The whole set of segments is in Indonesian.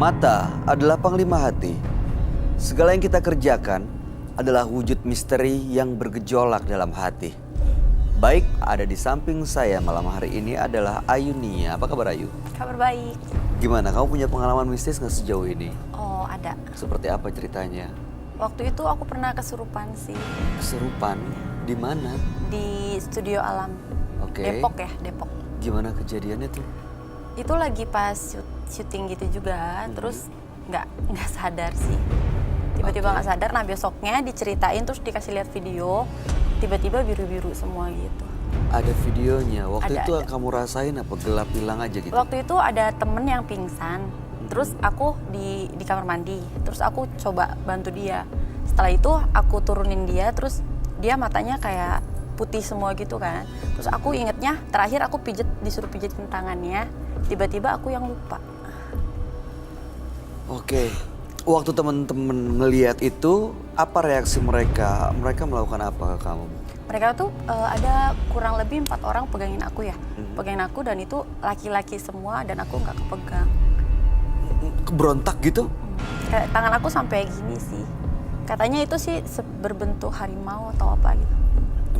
Mata adalah panglima hati. Segala yang kita kerjakan adalah wujud misteri yang bergejolak dalam hati. Baik, ada di samping saya malam hari ini adalah Ayunia. Apa kabar Ayu? Kabar baik. Gimana, kamu punya pengalaman mistis nggak sejauh ini? Oh, ada. Seperti apa ceritanya? Waktu itu aku pernah kesurupan sih. Kesurupan? Di mana? Di Studio Alam. Oke. Depok ya, Depok. Gimana kejadiannya tuh? Itu lagi pas syuting gitu juga, terus nggak sadar sih. Tiba-tiba nggak sadar, nah besoknya diceritain terus dikasih lihat video, tiba-tiba biru-biru semua gitu. Ada videonya. Waktu Ada, itu ada. kamu rasain apa gelap hilang aja gitu? Waktu itu ada temen yang pingsan, terus aku di kamar mandi, terus aku coba bantu dia. Setelah itu aku turunin dia, terus dia matanya kayak putih semua gitu kan. Terus aku ingetnya terakhir aku disuruh pijetin tangannya, tiba-tiba aku yang lupa. Oke. Waktu teman-teman ngelihat itu, apa reaksi mereka? Mereka melakukan apa ke kamu? Mereka tuh ada kurang lebih 4 orang pegangin aku ya, pegangin aku dan itu laki-laki semua dan aku nggak kepegang. Berontak gitu? Kayak tangan aku sampai gini sih. Katanya itu sih berbentuk harimau atau apa gitu.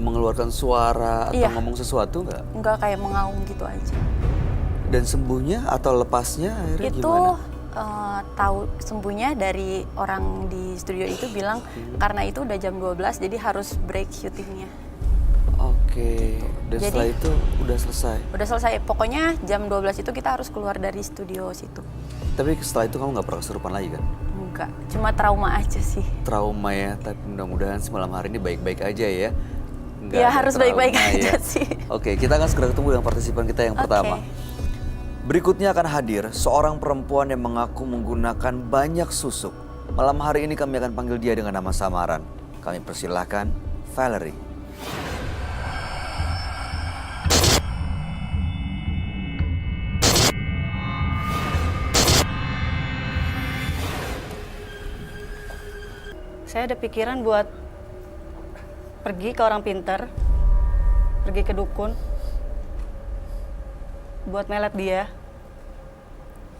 Mengeluarkan suara atau Iya. ngomong sesuatu nggak? Enggak, kayak mengaum gitu aja. Dan sembuhnya atau lepasnya akhirnya Itu gimana? tahu sembuhnya dari orang di studio itu bilang karena itu udah jam 12 jadi harus break syutingnya. Oke. Dan Jadi- setelah itu udah selesai. Udah selesai, pokoknya jam 12 itu kita harus keluar dari studio situ. Tapi setelah itu kamu nggak pernah kesurupan lagi kan? Enggak, cuma trauma aja sih. Trauma ya, tapi mudah-mudahan sih malam hari ini baik-baik aja ya. Nggak Ya ada harus baik-baik trauma aja ya. sih. Oke, kita akan segera ketemu dengan partisipan kita yang pertama. Berikutnya akan hadir seorang perempuan yang mengaku menggunakan banyak susuk. Malam hari ini kami akan panggil dia dengan nama samaran. Kami persilahkan Valerie. Saya ada pikiran buat pergi ke orang pintar, pergi ke dukun, buat melet dia,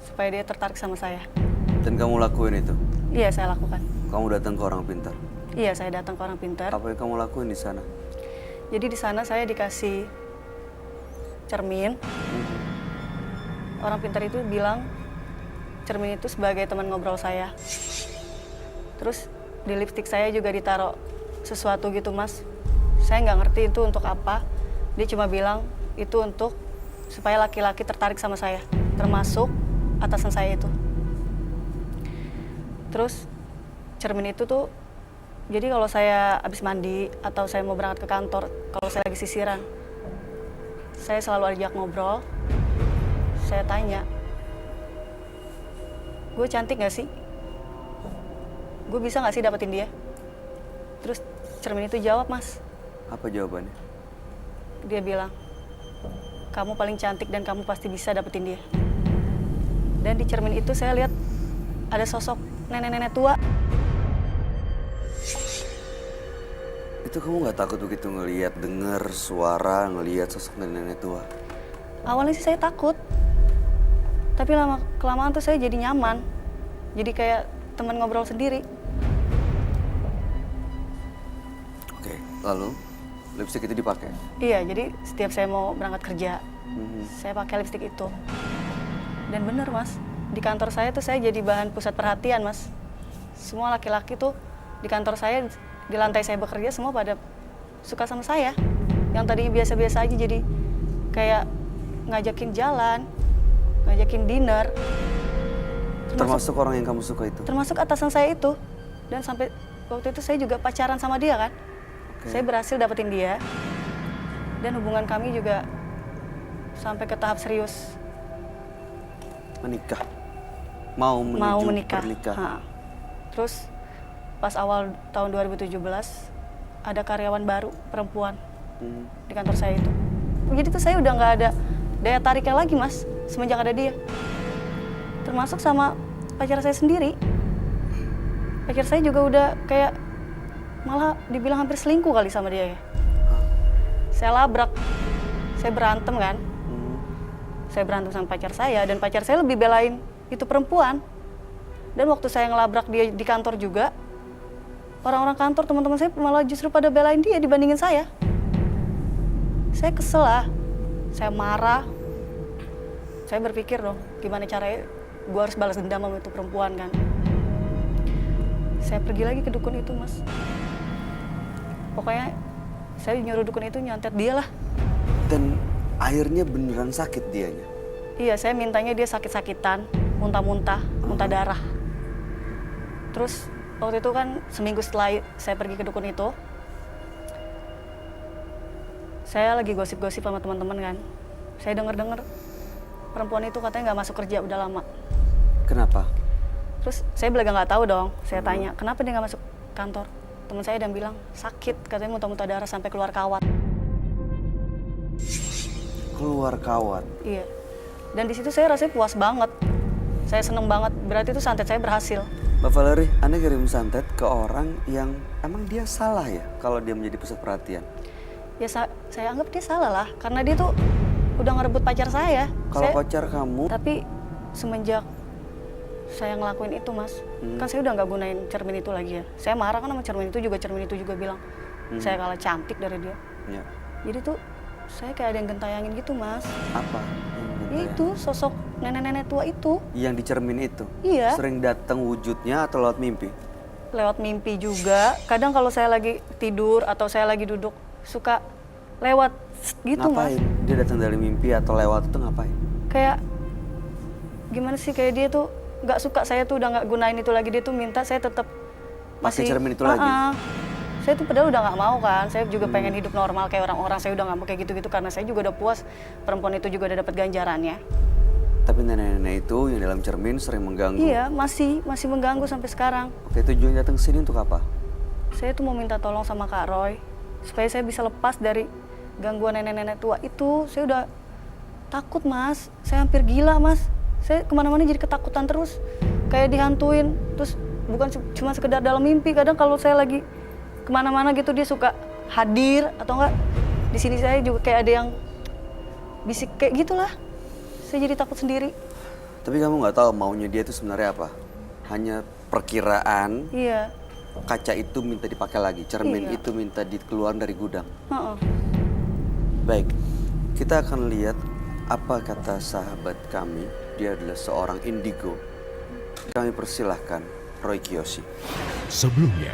supaya dia tertarik sama saya. Dan kamu lakuin itu? Iya, saya lakukan. Kamu datang ke orang pintar. Iya, saya datang ke orang pintar. Apa yang kamu lakuin di sana? Jadi di sana saya dikasih cermin. Orang pintar itu bilang cermin itu sebagai teman ngobrol saya. Terus di lipstik saya juga ditaruh sesuatu gitu, Mas. Saya nggak ngerti itu untuk apa. Dia cuma bilang itu untuk supaya laki-laki tertarik sama saya, termasuk atasan saya itu. Terus cermin itu tuh, jadi kalau saya habis mandi atau saya mau berangkat ke kantor, kalau saya lagi sisiran, saya selalu ajak ngobrol. Saya tanya, gue cantik gak sih? Gue bisa gak sih dapetin dia? Terus cermin itu jawab, Mas. Apa jawabannya? Dia bilang, kamu paling cantik dan kamu pasti bisa dapetin dia. Dan di cermin itu saya lihat ada sosok nenek-nenek tua. Itu kamu nggak takut begitu ngelihat, dengar suara, ngelihat sosok nenek-nenek tua? Awalnya sih saya takut. Tapi lama-kelamaan tuh saya jadi nyaman. Jadi kayak teman ngobrol sendiri. Oke, lalu lipstick itu dipakai? Iya, jadi setiap saya mau berangkat kerja, saya pakai lipstik itu. Dan bener, Mas, di kantor saya tuh saya jadi bahan pusat perhatian, Mas. Semua laki-laki tuh di kantor saya, di lantai saya bekerja, semua pada suka sama saya. Yang tadinya biasa-biasa aja jadi kayak ngajakin jalan, ngajakin dinner. Termasuk orang yang kamu suka itu? Termasuk atasan saya itu. Dan sampai waktu itu saya juga pacaran sama dia kan. Oke. Saya berhasil dapetin dia. Dan hubungan kami juga sampai ke tahap serius. Menikah? Mau menuju pernikahan? Ha. Terus pas awal tahun 2017 ada karyawan baru perempuan di kantor saya itu. Jadi tuh saya udah nggak ada daya tariknya lagi, Mas, semenjak ada dia. Termasuk sama pacar saya sendiri. Pacar saya juga udah kayak malah dibilang hampir selingkuh kali sama dia ya. Saya labrak, saya berantem kan. Saya berantem sama pacar saya dan pacar saya lebih belain itu perempuan Dan waktu saya ngelabrak dia di kantor juga, orang-orang kantor, teman-teman saya malah justru pada belain dia dibandingin saya. Saya kesel lah, saya marah. Saya berpikir dong, gimana caranya gue harus balas dendam sama itu perempuan kan. Saya pergi lagi ke dukun itu, Mas. Pokoknya saya nyuruh dukun itu nyantet dia lah. Dan akhirnya beneran sakit dianya? Iya, saya mintanya dia sakit-sakitan, muntah-muntah, muntah darah. Terus waktu itu kan seminggu setelah saya pergi ke dukun itu, saya lagi gosip-gosip sama teman-teman kan. Saya dengar-dengar perempuan itu katanya nggak masuk kerja udah lama. Kenapa? Terus saya belaga nggak tahu dong. Saya tanya, kenapa dia nggak masuk kantor? Teman saya dan bilang sakit, katanya muntah-muntah darah sampai keluar kawat. Keluar kawat? Iya. Dan di situ saya rasanya puas banget. Saya seneng banget. Berarti itu santet saya berhasil. Mbak Valerie, Anda kirim santet ke orang yang emang dia salah ya kalau dia menjadi pusat perhatian? Ya saya anggap dia salah lah, karena dia tuh udah ngerebut pacar saya. Kalau pacar kamu? Tapi semenjak saya ngelakuin itu, Mas, kan saya udah nggak gunain cermin itu lagi ya. Saya marah kan sama cermin itu juga bilang saya kalah cantik dari dia. Ya. Jadi tuh saya kayak ada yang gentayangin gitu, Mas. Apa? Ya itu sosok nenek-nenek tua itu. Yang di cermin itu? Iya. Sering datang wujudnya atau lewat mimpi? Lewat mimpi juga. Kadang kalau saya lagi tidur atau saya lagi duduk suka lewat gitu, ngapain? Mas. Dia datang dari mimpi atau lewat itu ngapain? Kayak gimana sih, kayak dia tuh nggak suka saya tuh udah nggak gunain itu lagi, dia tuh minta saya tetap Pakai cermin itu lagi? Saya tuh padahal udah nggak mau kan, saya juga pengen hidup normal kayak orang-orang, saya udah nggak mau kayak gitu-gitu karena saya juga udah puas, perempuan itu juga udah dapat ganjarannya. Tapi nenek-nenek itu yang dalam cermin sering mengganggu? Iya, masih mengganggu sampai sekarang. Oke, tujuan datang ke sini untuk apa? Saya tuh mau minta tolong sama Kak Roy, supaya saya bisa lepas dari gangguan nenek-nenek tua itu. Saya udah takut, Mas, saya hampir gila, Mas. Saya kemana-mana jadi ketakutan terus, kayak dihantuin. Terus bukan cuma sekedar dalam mimpi, kadang kalau saya lagi kemana-mana gitu dia suka hadir atau enggak di sini saya juga kayak ada yang bisik kayak gitulah. Saya jadi takut sendiri. Tapi kamu nggak tahu maunya dia itu sebenarnya apa? Hanya perkiraan. Iya. Kaca itu minta dipakai lagi, cermin Iya. itu minta dikeluarin dari gudang. Heeh. Baik, kita akan lihat apa kata sahabat kami. Dia adalah seorang indigo. Kami persilahkan Roy Kiyoshi. Sebelumnya,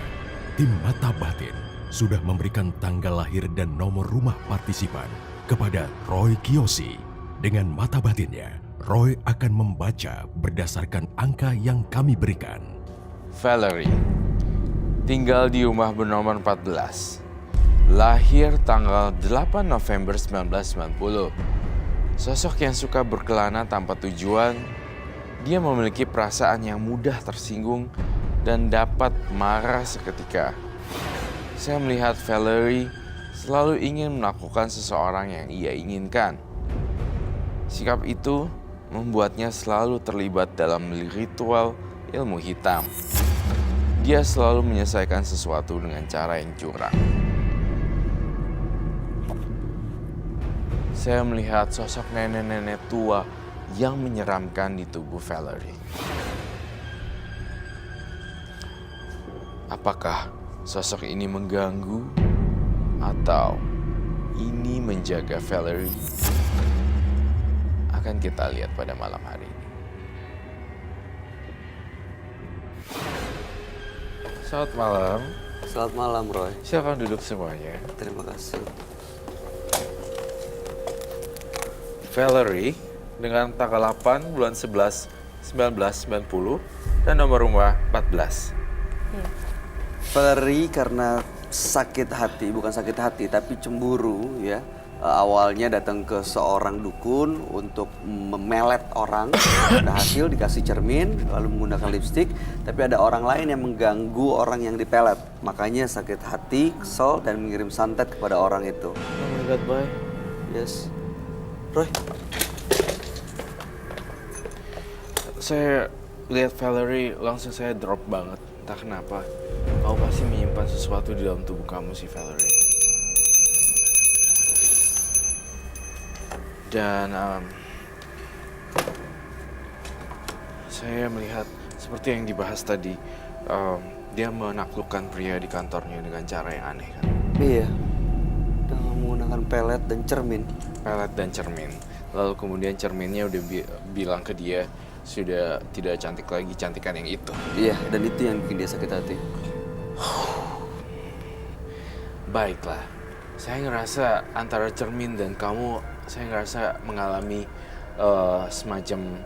tim Mata Batin sudah memberikan tanggal lahir dan nomor rumah partisipan kepada Roy Kiyoshi. Dengan mata batinnya, Roy akan membaca berdasarkan angka yang kami berikan. Valerie, tinggal di rumah bernomor 14. Lahir tanggal 8 November 1990. Sosok yang suka berkelana tanpa tujuan. Dia memiliki perasaan yang mudah tersinggung dan dapat marah seketika. Saya melihat Valerie selalu ingin melakukan seseorang yang ia inginkan. Sikap itu membuatnya selalu terlibat dalam ritual ilmu hitam. Dia selalu menyelesaikan sesuatu dengan cara yang curang. Saya melihat sosok nenek-nenek tua yang menyeramkan di tubuh Valerie. Apakah sosok ini mengganggu atau ini menjaga Valerie? Akan kita lihat pada malam hari ini. Selamat malam. Selamat malam, Roy. Silakan duduk semuanya. Terima kasih. Valerie dengan tanggal 8 bulan 11 1990 dan nomor rumah 14. Valerie karena sakit hati, bukan sakit hati tapi cemburu ya. Awalnya datang ke seorang dukun untuk memelet orang, berhasil dikasih cermin, lalu menggunakan lipstik, tapi ada orang lain yang mengganggu orang yang dipelet. Makanya sakit hati, kesel, dan mengirim santet kepada orang itu. Oh my god, boy. Yes. Roy, Saya lihat Valerie langsung saya drop banget. Entah kenapa. Kamu pasti menyimpan sesuatu di dalam tubuh kamu sih, Valerie. Dan saya melihat seperti yang dibahas tadi, dia menaklukkan pria di kantornya dengan cara yang aneh kan. Iya, dengan menggunakan pelet dan cermin. Pelet dan cermin. Lalu kemudian cerminnya udah bilang ke dia sudah tidak cantik lagi, cantikan yang itu. Iya, dan itu yang bikin dia sakit hati. Baiklah, saya ngerasa antara cermin dan kamu, saya ngerasa mengalami semacam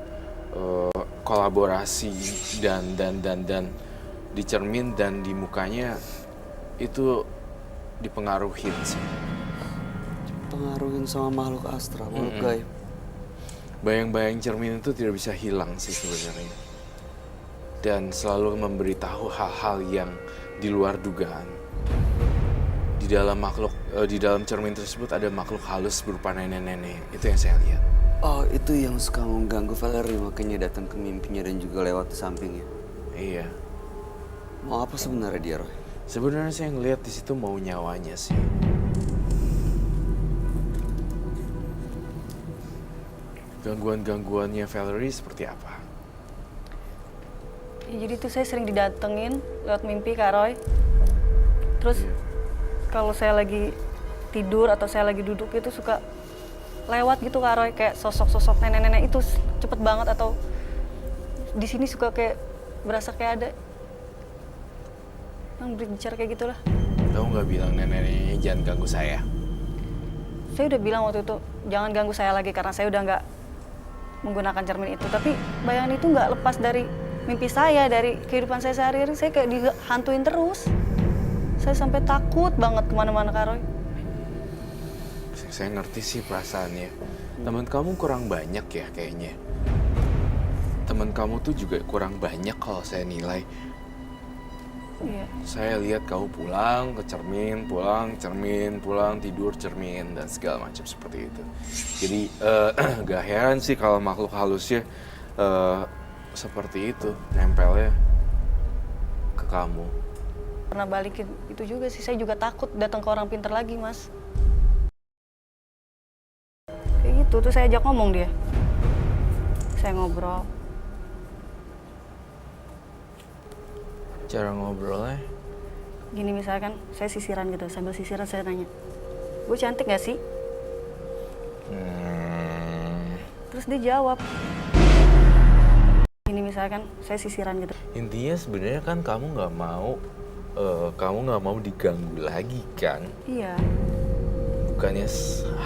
kolaborasi dan di cermin dan di mukanya itu dipengaruhin sih. Pengaruhin sama makhluk astral, makhluk gaib. Bayang-bayang cermin itu tidak bisa hilang sih sebenarnya. Dan selalu memberitahu hal-hal yang di luar dugaan. Di dalam cermin tersebut ada makhluk halus berupa nenek-nenek. Itu yang saya lihat. Oh, itu yang suka mengganggu Valerie, makanya datang ke mimpinya dan juga lewat di sampingnya. Iya. Mau apa sebenarnya dia, Roy? Sebenarnya saya ngelihat di situ mau nyawanya sih. Gangguan-gangguannya Valerie seperti apa? Ya, jadi tuh saya sering didatengin lewat mimpi Kak Roy. Terus kalau saya lagi tidur atau saya lagi duduk itu suka lewat gitu Kak Roy, kayak sosok-sosok nenek-nenek itu cepet banget, atau di sini suka kayak berasa kayak ada yang berbicara kayak gitulah. Kamu nggak bilang nenek-neneknya jangan ganggu saya? Saya udah bilang waktu itu jangan ganggu saya lagi karena saya udah nggak menggunakan cermin itu. Tapi bayangan itu nggak lepas dari mimpi saya, dari kehidupan saya sehari-hari. Saya kayak dihantuin terus. Saya sampai takut banget kemana-mana Kak Roy. Saya ngerti sih perasaannya. Teman kamu kurang banyak ya kayaknya. Teman kamu tuh juga kurang banyak kalau saya nilai. Iya. Saya lihat kamu pulang ke cermin, pulang cermin, pulang tidur cermin dan segala macam seperti itu. Jadi gak heran sih kalau makhluk halusnya seperti itu, nempelnya ke kamu. Pernah balikin itu juga sih, saya juga takut datang ke orang pintar lagi Mas. Kayak gitu, tuh saya ajak ngomong dia. Saya ngobrol. Cara ngobrolnya? Gini misalkan, saya sisiran gitu, sambil sisiran saya nanya, gue cantik gak sih? Terus dia jawab. Gini misalkan, saya sisiran gitu. Intinya sebenarnya kan kamu nggak mau diganggu lagi kan? Iya. Bukannya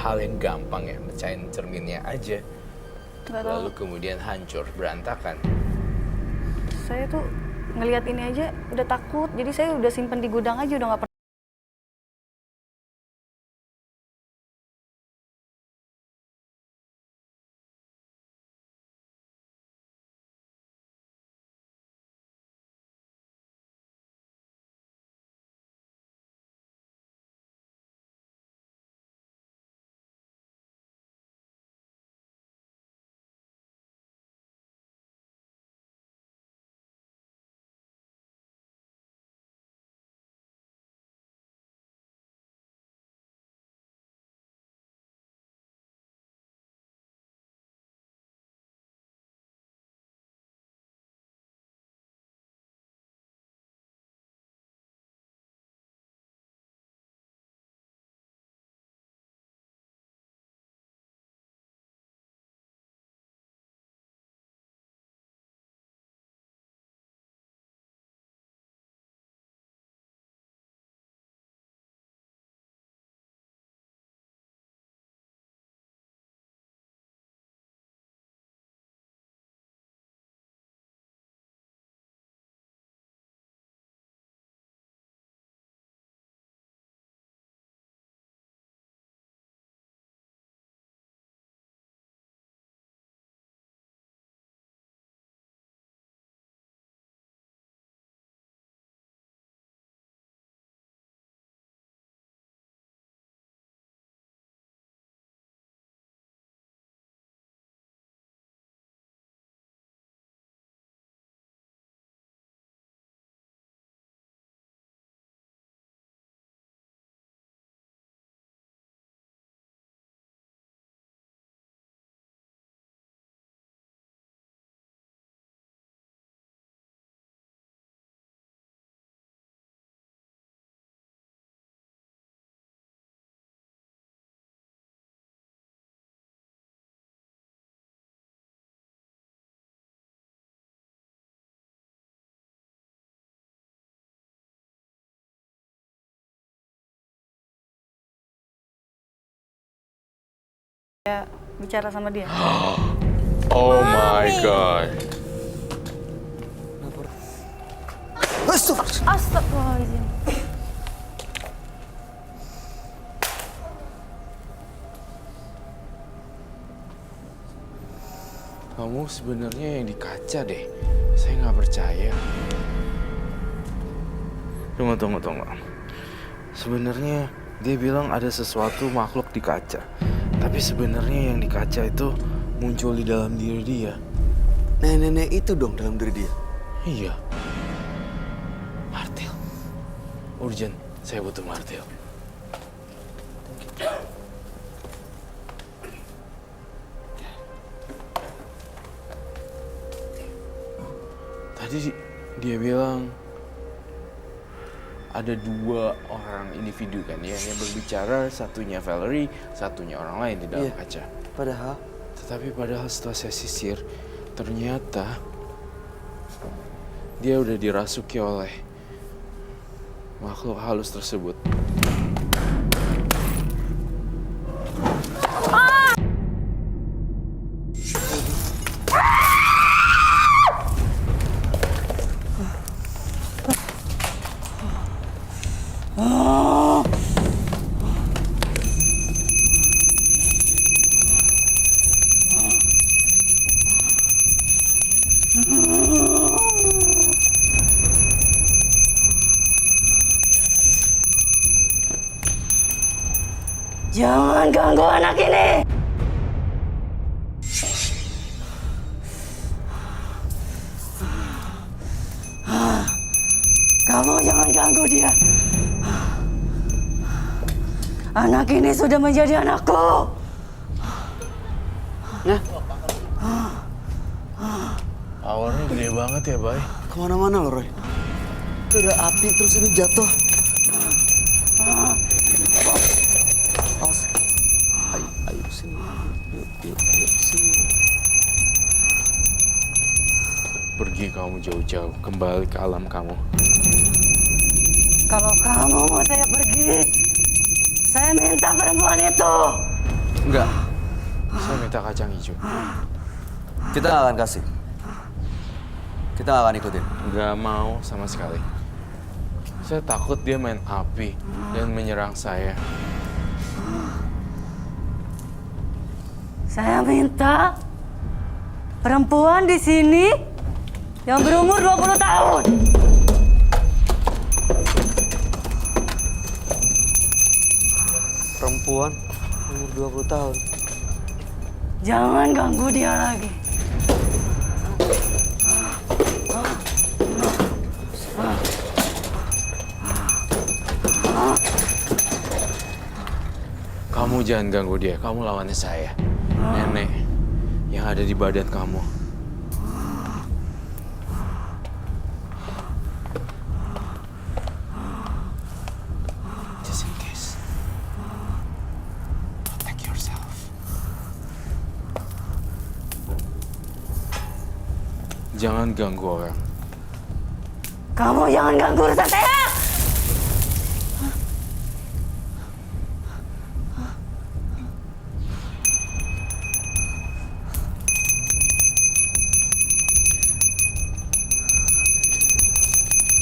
hal yang gampang ya, mecahin cerminnya aja. Nggak tahu. Lalu kemudian hancur, berantakan. Saya tuh ngelihat ini aja udah takut, jadi saya udah simpen di gudang aja, udah nggak pernah bicara sama dia. Oh my god. Astagfirullahaladzim. Kamu sebenarnya yang di kaca deh. Saya nggak percaya. Tunggu. Sebenarnya dia bilang ada sesuatu makhluk di kaca. Tapi sebenarnya yang di kaca itu muncul di dalam diri dia. Nenek itu dong dalam diri dia. Iya. Martil. Urgent. Saya butuh martil. Tadi dia bilang ada 2 orang individu kan ya yang berbicara, satunya Valerie, satunya orang lain di dalam kaca. Padahal setelah saya sisir, ternyata dia udah dirasuki oleh makhluk halus tersebut. Jangan ganggu anak ini. Kamu jangan ganggu dia. Anak ini sudah menjadi anakku. Powernya gede banget ya, Bay. Kemana-mana loh, Roy. Itu ada api terus ini jatuh. Awas. Ayo sini. Yuk, sini. Pergi kamu jauh-jauh, kembali ke alam kamu. Kalau kamu mau saya pergi, saya minta perempuan itu. Enggak. Saya minta kacang hijau. Kita nggak akan kasih. Kita nggak akan ikutin. Nggak mau sama sekali. Saya takut dia main api dan menyerang saya. Saya minta perempuan di sini yang berumur 20 tahun. Perempuan umur 20 tahun. Jangan ganggu dia lagi. Kamu jangan ganggu dia, kamu lawannya saya. Nenek yang ada di badan kamu. Just in case. Protect yourself. Jangan ganggu orang. Kamu jangan ganggu urusan saya.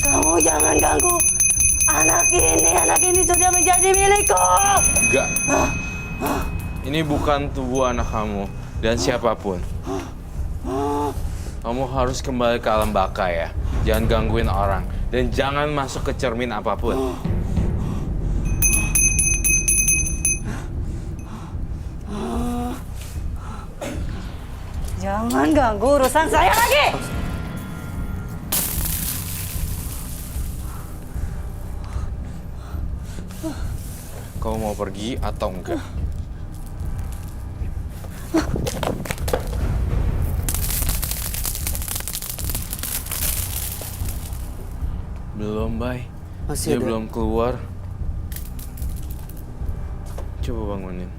Kamu jangan ganggu anak ini. Anak ini sudah menjadi milikku. Enggak. Ini bukan tubuh anak kamu dan siapapun. Kamu harus kembali ke alam baka ya. Jangan gangguin orang dan jangan masuk ke cermin apapun. Jangan ganggu urusan saya lagi. Kau mau pergi atau enggak? Belum, Bay. Masih Dia ada. belum keluar. Coba bangunin.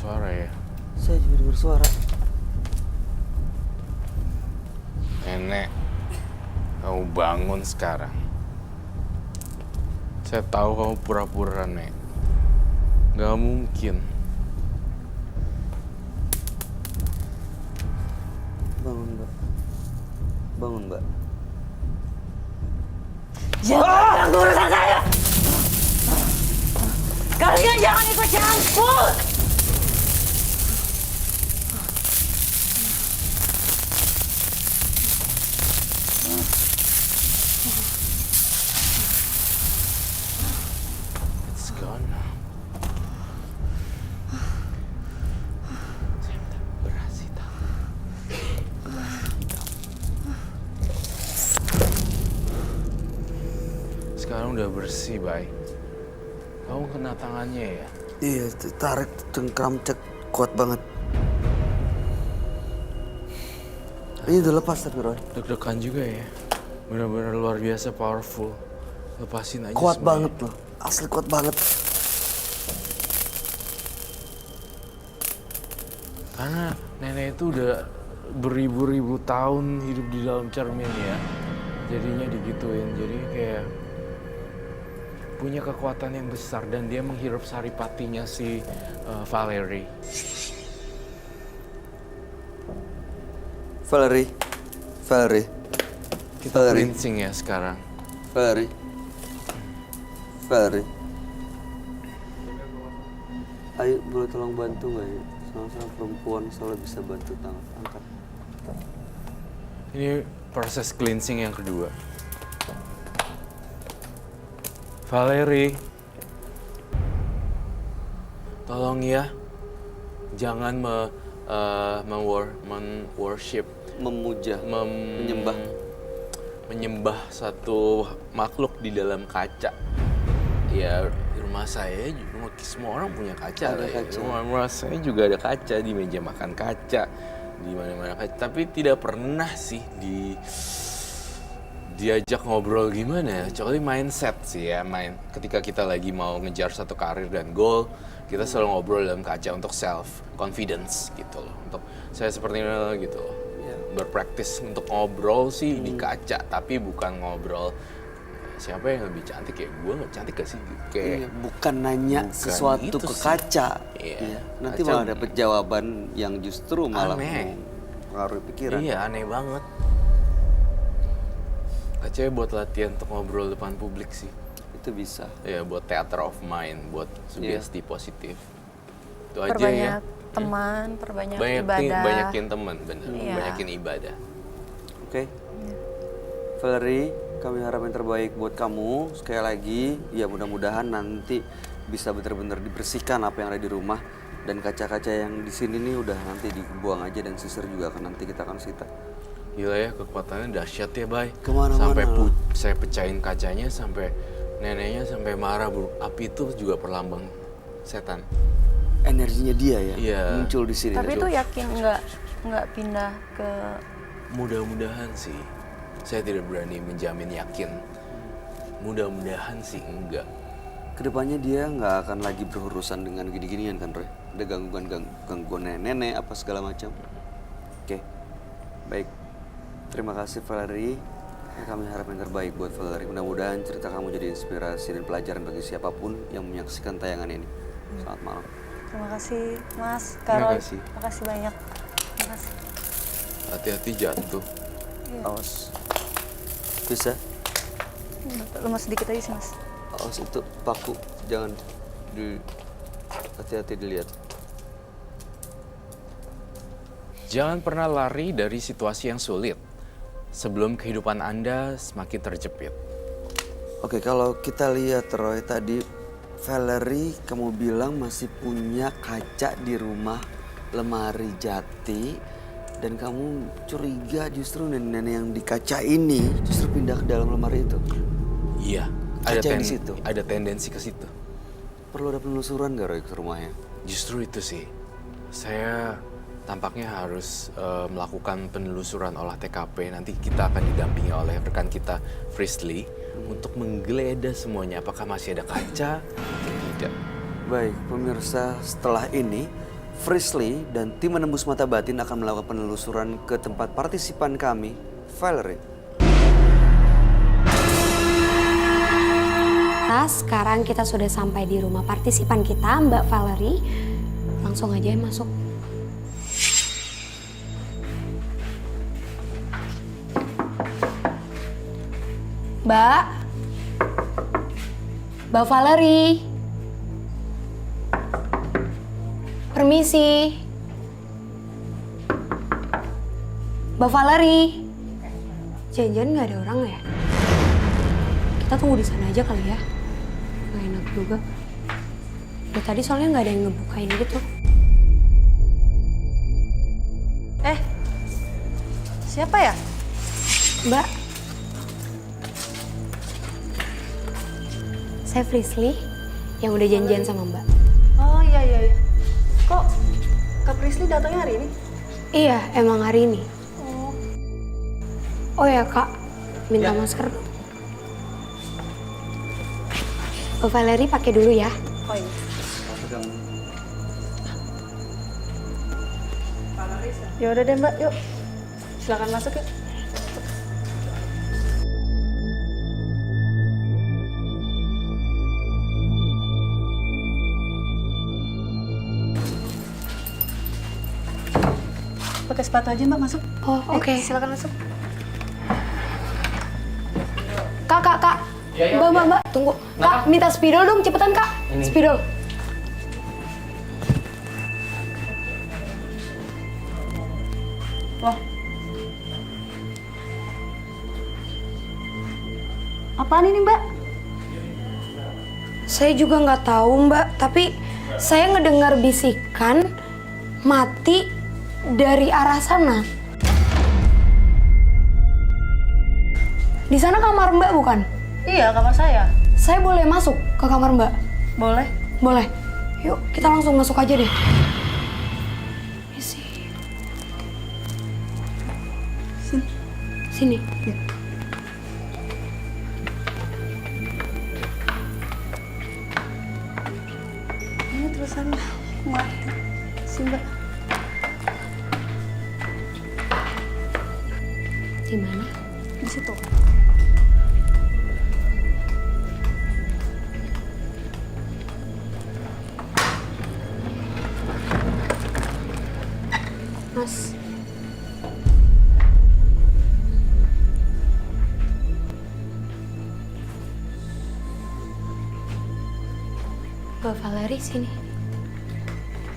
suara ya. Saya juga dengar suara. Nenek, kamu bangun sekarang. Saya tahu kamu pura-pura, Nek. Gak mungkin. Bangun, Mbak. Bangun, Mbak. Jangan ganggu urusan saya! Kalian jangan ikut campur! It's gone now. Saya minta beras hitam. Sekarang udah bersih, Bay. Kamu kena tangannya ya? Iya, tarik cengkram cek kuat banget. Ini udah lepas tapi Roy. Deg-degan juga ya. Benar-benar luar biasa powerful. Lepasin aja Kuat semuanya. banget loh. Asli kuat banget. Karena nenek itu udah beribu-ribu tahun hidup di dalam cermin ya. Jadinya digituin. Jadi kayak punya kekuatan yang besar dan dia menghirup saripatinya si Valerie. Valerie. Kita Valerie. cleansing ya sekarang. Valerie. Ayo, boleh tolong bantu nggak ya? Sama-sama perempuan selalu bisa bantu angkat. Ini proses cleansing yang kedua. Valerie, tolong ya, jangan worship, Memuja, menyembah. menyembah satu makhluk di dalam kaca. Ya, di rumah saya juga semua orang punya kaca Ada lah ya. kaca. Rumah saya juga ada kaca, di meja makan kaca, di mana-mana kaca. Tapi tidak pernah sih diajak ngobrol gimana ya, kecuali mindset sih ya, ketika kita lagi mau ngejar satu karir dan goal, kita selalu ngobrol dalam kaca untuk self confidence gitu loh, untuk saya seperti ini gitu loh. Berpraktis untuk ngobrol sih di kaca, tapi bukan ngobrol siapa yang lebih cantik ya, gue nggak cantik gak sih kayak Iya, bukan nanya bukan sesuatu itu ke sih. kaca. Iya. Nanti Kaca malah dapet jawaban yang justru malah Aneh. mempengaruhi pikiran. iya aneh banget. Kaca buat latihan untuk ngobrol depan publik sih. Itu bisa. Ya buat theater of mind, buat sugesti positif. Itu aja ya. Perbanyak teman, perbanyak ibadah. Banyakin teman, bener. Iya. Banyakin ibadah. Oke. Valerie, kami harap yang terbaik buat kamu. Sekali lagi, ya mudah-mudahan nanti bisa benar-benar dibersihkan apa yang ada di rumah. Dan kaca-kaca yang di sini nih udah nanti dibuang aja, dan sisir juga akan nanti kita akan sita. Gila ya, kekuatannya dahsyat ya, Bay. Kemana-mana. Sampai saya pecahin kacanya, sampai neneknya sampai marah, bro. Api itu juga perlambang setan. Energinya dia ya Iya. muncul di sini. Tapi itu yakin nggak pindah ke Mudah-mudahan sih. Saya tidak berani menjamin yakin. Mudah-mudahan sih enggak. Kedepannya dia nggak akan lagi berurusan dengan gini-ginian kan, Roy? Ada gangguan nenek apa segala macam. Oke, baik. Terima kasih Valerie. Kami harap yang terbaik buat Valerie. Mudah-mudahan cerita kamu jadi inspirasi dan pelajaran bagi siapapun yang menyaksikan tayangan ini. Selamat malam. Terima kasih Mas, Terima Karol. kasih. Terima kasih banyak. Terima kasih. Hati-hati jatuh. Awas. Bisa? Lemas sedikit aja sih Mas. Awas itu paku. Jangan hati-hati dilihat. Jangan pernah lari dari situasi yang sulit sebelum kehidupan Anda semakin terjepit. Oke, kalau kita lihat Roy tadi, Valerie kamu bilang masih punya kaca di rumah, lemari jati, dan kamu curiga justru nenek yang di kaca ini justru pindah ke dalam lemari itu. Iya, Kaca yang di situ? ada tendensi ke situ. Perlu ada penelusuran gak Roy ke rumahnya? Justru itu sih, saya tampaknya harus melakukan penelusuran olah TKP. Nanti kita akan didampingi oleh rekan kita, Frisley, untuk menggeledah semuanya. Apakah masih ada kaca atau tidak? Baik, pemirsa, setelah ini Frisley dan tim menembus mata batin akan melakukan penelusuran ke tempat partisipan kami, Valerie. Sekarang kita sudah sampai di rumah partisipan kita, Mbak Valerie. Langsung aja ya masuk. Mbak. Mbak Valerie. Permisi. Mbak Valerie. Jangan-jangan nggak ada orang ya? Kita tunggu di sana aja kali ya. Nggak enak juga. Dari tadi soalnya nggak ada yang ngebukain gitu. Siapa ya? Mbak. Saya Frisley yang udah janjian sama Mbak. Oh iya. Kok Kak Prisly datangnya hari ini? Iya, emang hari ini. Oh ya Kak, minta masker. Mbak Valerie pakai dulu ya. Oh iya. Ya udah deh Mbak, yuk. Silakan masuk yuk. Pakai sepatu aja Mbak masuk. Oh oke. Silakan masuk. Kak. Mbak, tunggu. Kak, minta spidol dong, cepetan Kak. Spidol. Wah. Apaan ini Mbak? Saya juga nggak tahu Mbak, tapi saya ngedengar bisikan mati dari arah sana. Di sana kamar Mbak bukan? Iya, kamar saya. Saya boleh masuk ke kamar Mbak? Boleh. Boleh. Yuk, kita langsung masuk aja deh. Sini. Ya. Ini terusan Mbak. Mbak. Di mana? Di situ. Mas. Mbak Valerie sini.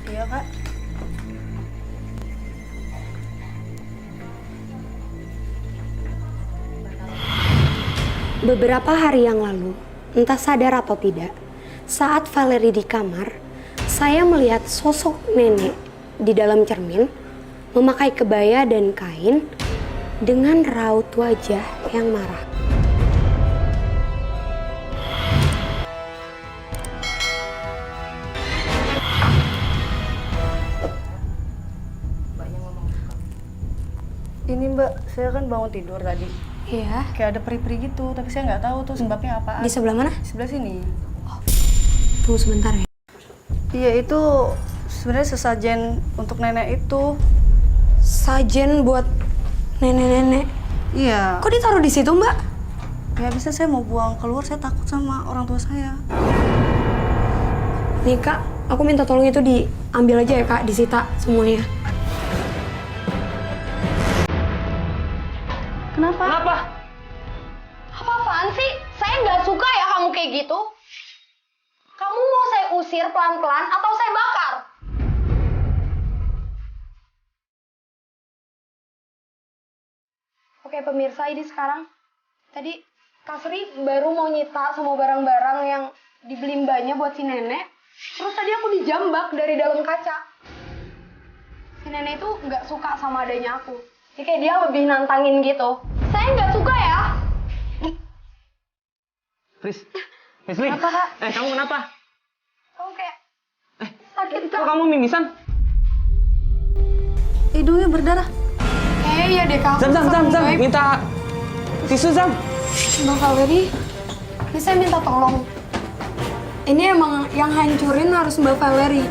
Iya Kak. Beberapa hari yang lalu, entah sadar atau tidak, saat Valerie di kamar, saya melihat sosok nenek di dalam cermin memakai kebaya dan kain dengan raut wajah yang marah. Ini Mbak, saya kan bangun tidur tadi. Iya. Kayak ada peri-peri gitu, tapi saya nggak tahu tuh sebabnya apaan. Di sebelah mana? Di sebelah sini. Tunggu sebentar ya. Iya, itu sebenarnya sesajen untuk nenek itu. Sajen buat nenek-nenek. Iya. Kok ditaruh di situ, Mbak? Ya bisa saya mau buang keluar, saya takut sama orang tua saya. Nih Kak, aku minta tolong itu diambil aja ya Kak, disita semuanya. Kenapa? Apa-apaan sih? Saya nggak suka ya kamu kayak gitu. Kamu mau saya usir pelan-pelan atau saya bakar? Oke pemirsa, ini sekarang tadi Kak Sri baru mau nyita semua barang-barang yang dibeli mbaknya buat si nenek. Terus tadi aku dijambak dari dalam kaca. Si nenek itu nggak suka sama adanya aku. Jadi kayak dia lebih nantangin gitu. Saya nggak suka ya. Frisley. Apa, Kak? Kamu kenapa? Kamu kayak sakit Kok Kak. kamu mimisan? Hidungnya berdarah. Iya deh Kak. Zam, minta tisu Zam. Mbak Valerie, ini saya minta tolong. Ini emang yang hancurin harus Mbak Valerie.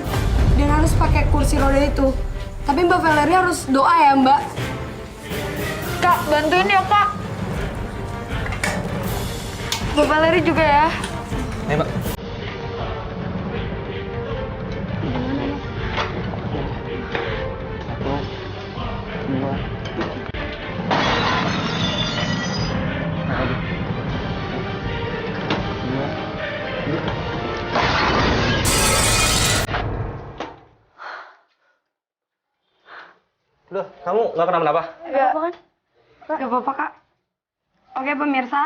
dan harus pakai kursi roda itu. Tapi Mbak Valerie harus doa ya Mbak. Kak, bantuin ya Kak. Mbak Valerie juga ya. Ayo, Mbak. Loh, kamu nggak kenapa-napa? Gak apa-apa Kak. Oke pemirsa,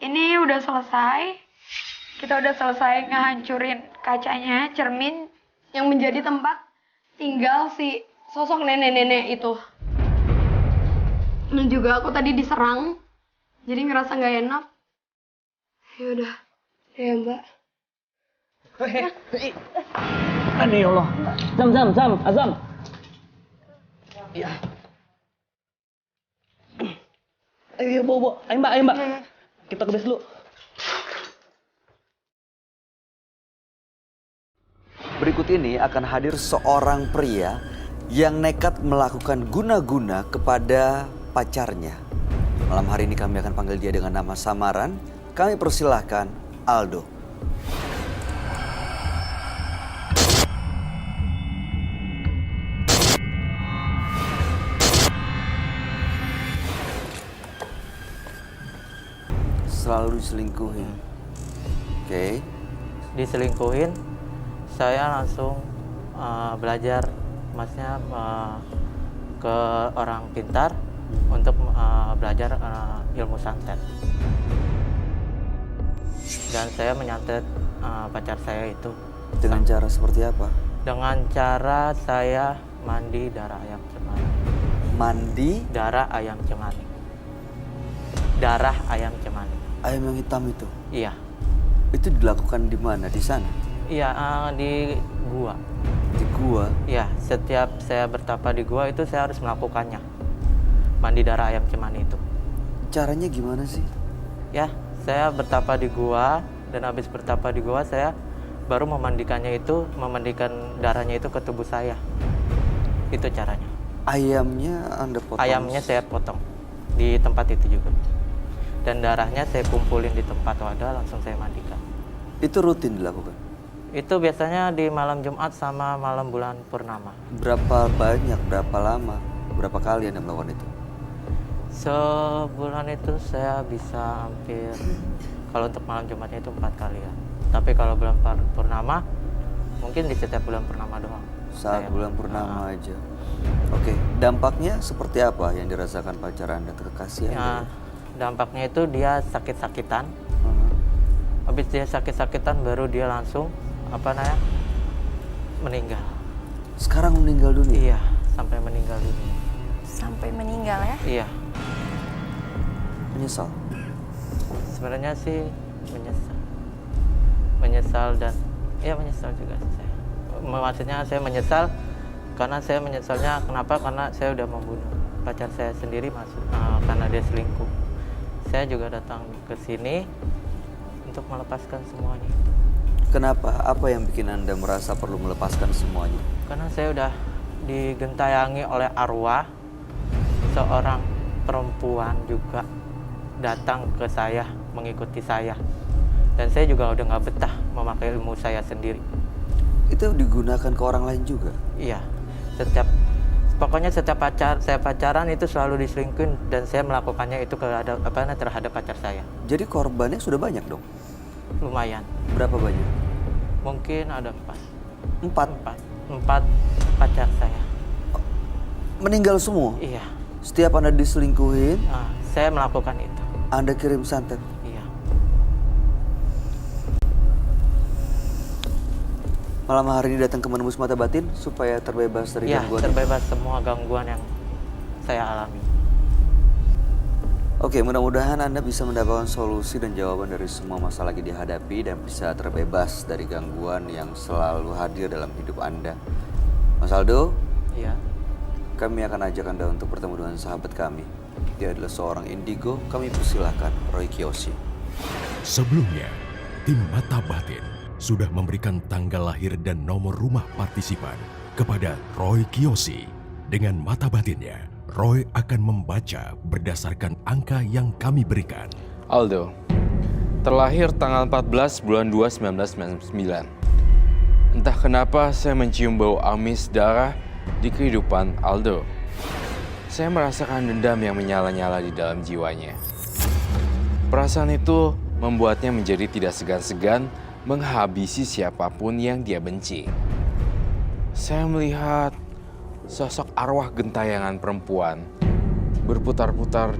ini udah selesai. Kita udah selesai ngehancurin kacanya, cermin yang menjadi tempat tinggal si sosok nenek-nenek itu. Dan juga aku tadi diserang, jadi ngerasa nggak enak. Yaudah, ya Mbak. Aduh ya Allah. Zam, Azam. Iya. Ayo, bawa. Ayo Mbak. Kita ke base dulu. Berikut ini akan hadir seorang pria yang nekat melakukan guna-guna kepada pacarnya. Malam hari ini kami akan panggil dia dengan nama samaran. Kami persilahkan Aldo. Selalu diselingkuhin. Oke. Diselingkuhin, saya langsung belajar, maksudnya ke orang pintar untuk belajar ilmu santet. Dan saya menyantet pacar saya itu. Dengan cara seperti apa? Dengan cara saya mandi darah ayam cemani. Mandi Darah ayam cemani. Darah ayam cemani. ayam yang hitam itu. Iya. Itu dilakukan di mana? Di sana? Iya, di gua. Di gua. Iya, setiap saya bertapa di gua itu saya harus melakukannya. Mandi darah ayam cemani itu. Caranya gimana sih? Ya, saya bertapa di gua dan habis bertapa di gua saya baru memandikan darahnya itu ke tubuh saya. Itu caranya. Ayamnya Anda potong? Ayamnya saya potong di tempat itu juga. Dan darahnya saya kumpulin di tempat wadah, langsung saya mandikan. Itu rutin dilakukan? Itu biasanya di malam Jumat sama malam bulan purnama. Berapa banyak, berapa lama, berapa kali Anda melakukan itu? Sebulan itu saya bisa hampir, kalau untuk malam Jumatnya itu 4 kali ya. Tapi kalau bulan purnama, mungkin di setiap bulan purnama doang. Saat Saya- bulan purnama aja. Oke, dampaknya seperti apa yang dirasakan pacar Anda, kekasih Anda? Ya, dampaknya itu dia sakit-sakitan. Uh-huh. Habis dia sakit-sakitan baru dia langsung meninggal. Sekarang meninggal dunia? Iya, sampai meninggal dunia. Sampai meninggal ya. Iya, Menyesal? sebenarnya sih menyesal dan ya menyesal juga sih saya. Maksudnya saya menyesal karena saya menyesalnya kenapa? Karena saya udah membunuh pacar saya sendiri karena dia selingkuh. Saya juga datang ke sini untuk melepaskan semuanya. Kenapa? Apa yang bikin Anda merasa perlu melepaskan semuanya? Karena saya udah digentayangi oleh arwah seorang perempuan juga datang ke saya, mengikuti saya. Dan saya juga udah nggak betah memakai ilmu saya sendiri. Itu digunakan ke orang lain juga? Iya, pokoknya setiap saya pacaran itu selalu diselingkuhin dan saya melakukannya itu terhadap pacar saya. Jadi korbannya sudah banyak dong? Lumayan, Berapa banyak? mungkin ada 4 4? pacar saya. Meninggal semua? Iya, Setiap Anda diselingkuhin, saya melakukan itu. Anda kirim santet? Iya. Malam hari ini datang ke menembus mata batin supaya terbebas dari Iya, gangguan. terbebas semua gangguan yang saya alami. Oke, mudah-mudahan Anda bisa mendapatkan solusi dan jawaban dari semua masalah yang dihadapi dan bisa terbebas dari gangguan yang selalu hadir dalam hidup Anda. Mas Aldo, Iya. kami akan ajak Anda untuk bertemu dengan sahabat kami. Dia adalah seorang indigo, kami persilahkan Roy Kiyoshi. Sebelumnya, tim Mata Batin sudah memberikan tanggal lahir dan nomor rumah partisipan kepada Roy Kiyoshi. Dengan mata batinnya, Roy akan membaca berdasarkan angka yang kami berikan. Aldo, terlahir tanggal 14 bulan 2 1999. Entah kenapa saya mencium bau amis darah di kehidupan Aldo. Saya merasakan dendam yang menyala-nyala di dalam jiwanya. Perasaan itu membuatnya menjadi tidak segan-segan menghabisi siapapun yang dia benci. Saya melihat sosok arwah gentayangan perempuan berputar-putar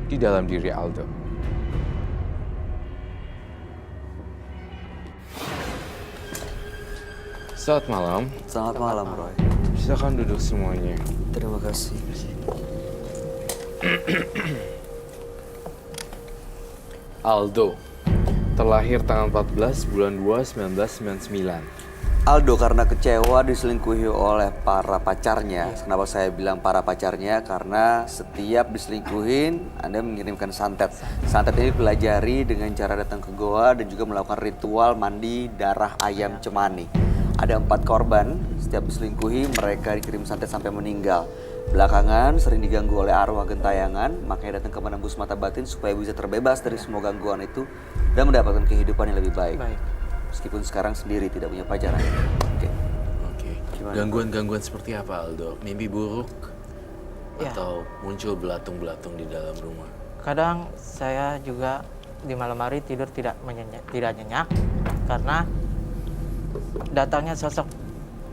di dalam diri Aldo. Selamat malam. Selamat malam, Roy. Silakan duduk semuanya. Terima kasih. Aldo, terlahir tanggal 14 bulan 2 1999. Aldo karena kecewa diselingkuhi oleh para pacarnya. Kenapa saya bilang para pacarnya? Karena setiap diselingkuhin, Anda mengirimkan santet. Santet ini pelajari dengan cara datang ke goa dan juga melakukan ritual mandi darah ayam cemani. Ada 4 korban, setiap diselingkuhi mereka dikirim santet sampai meninggal. Belakangan sering diganggu oleh arwah gentayangan, makanya datang ke menembus mata batin supaya bisa terbebas dari semua gangguan itu dan mendapatkan kehidupan yang lebih baik. Meskipun sekarang sendiri tidak punya pacaran. Oke. Gimana? Gangguan-gangguan seperti apa, Aldo? Mimpi buruk? Ya. Atau muncul belatung-belatung di dalam rumah? Kadang saya juga di malam hari tidur tidak nyenyak karena datangnya sosok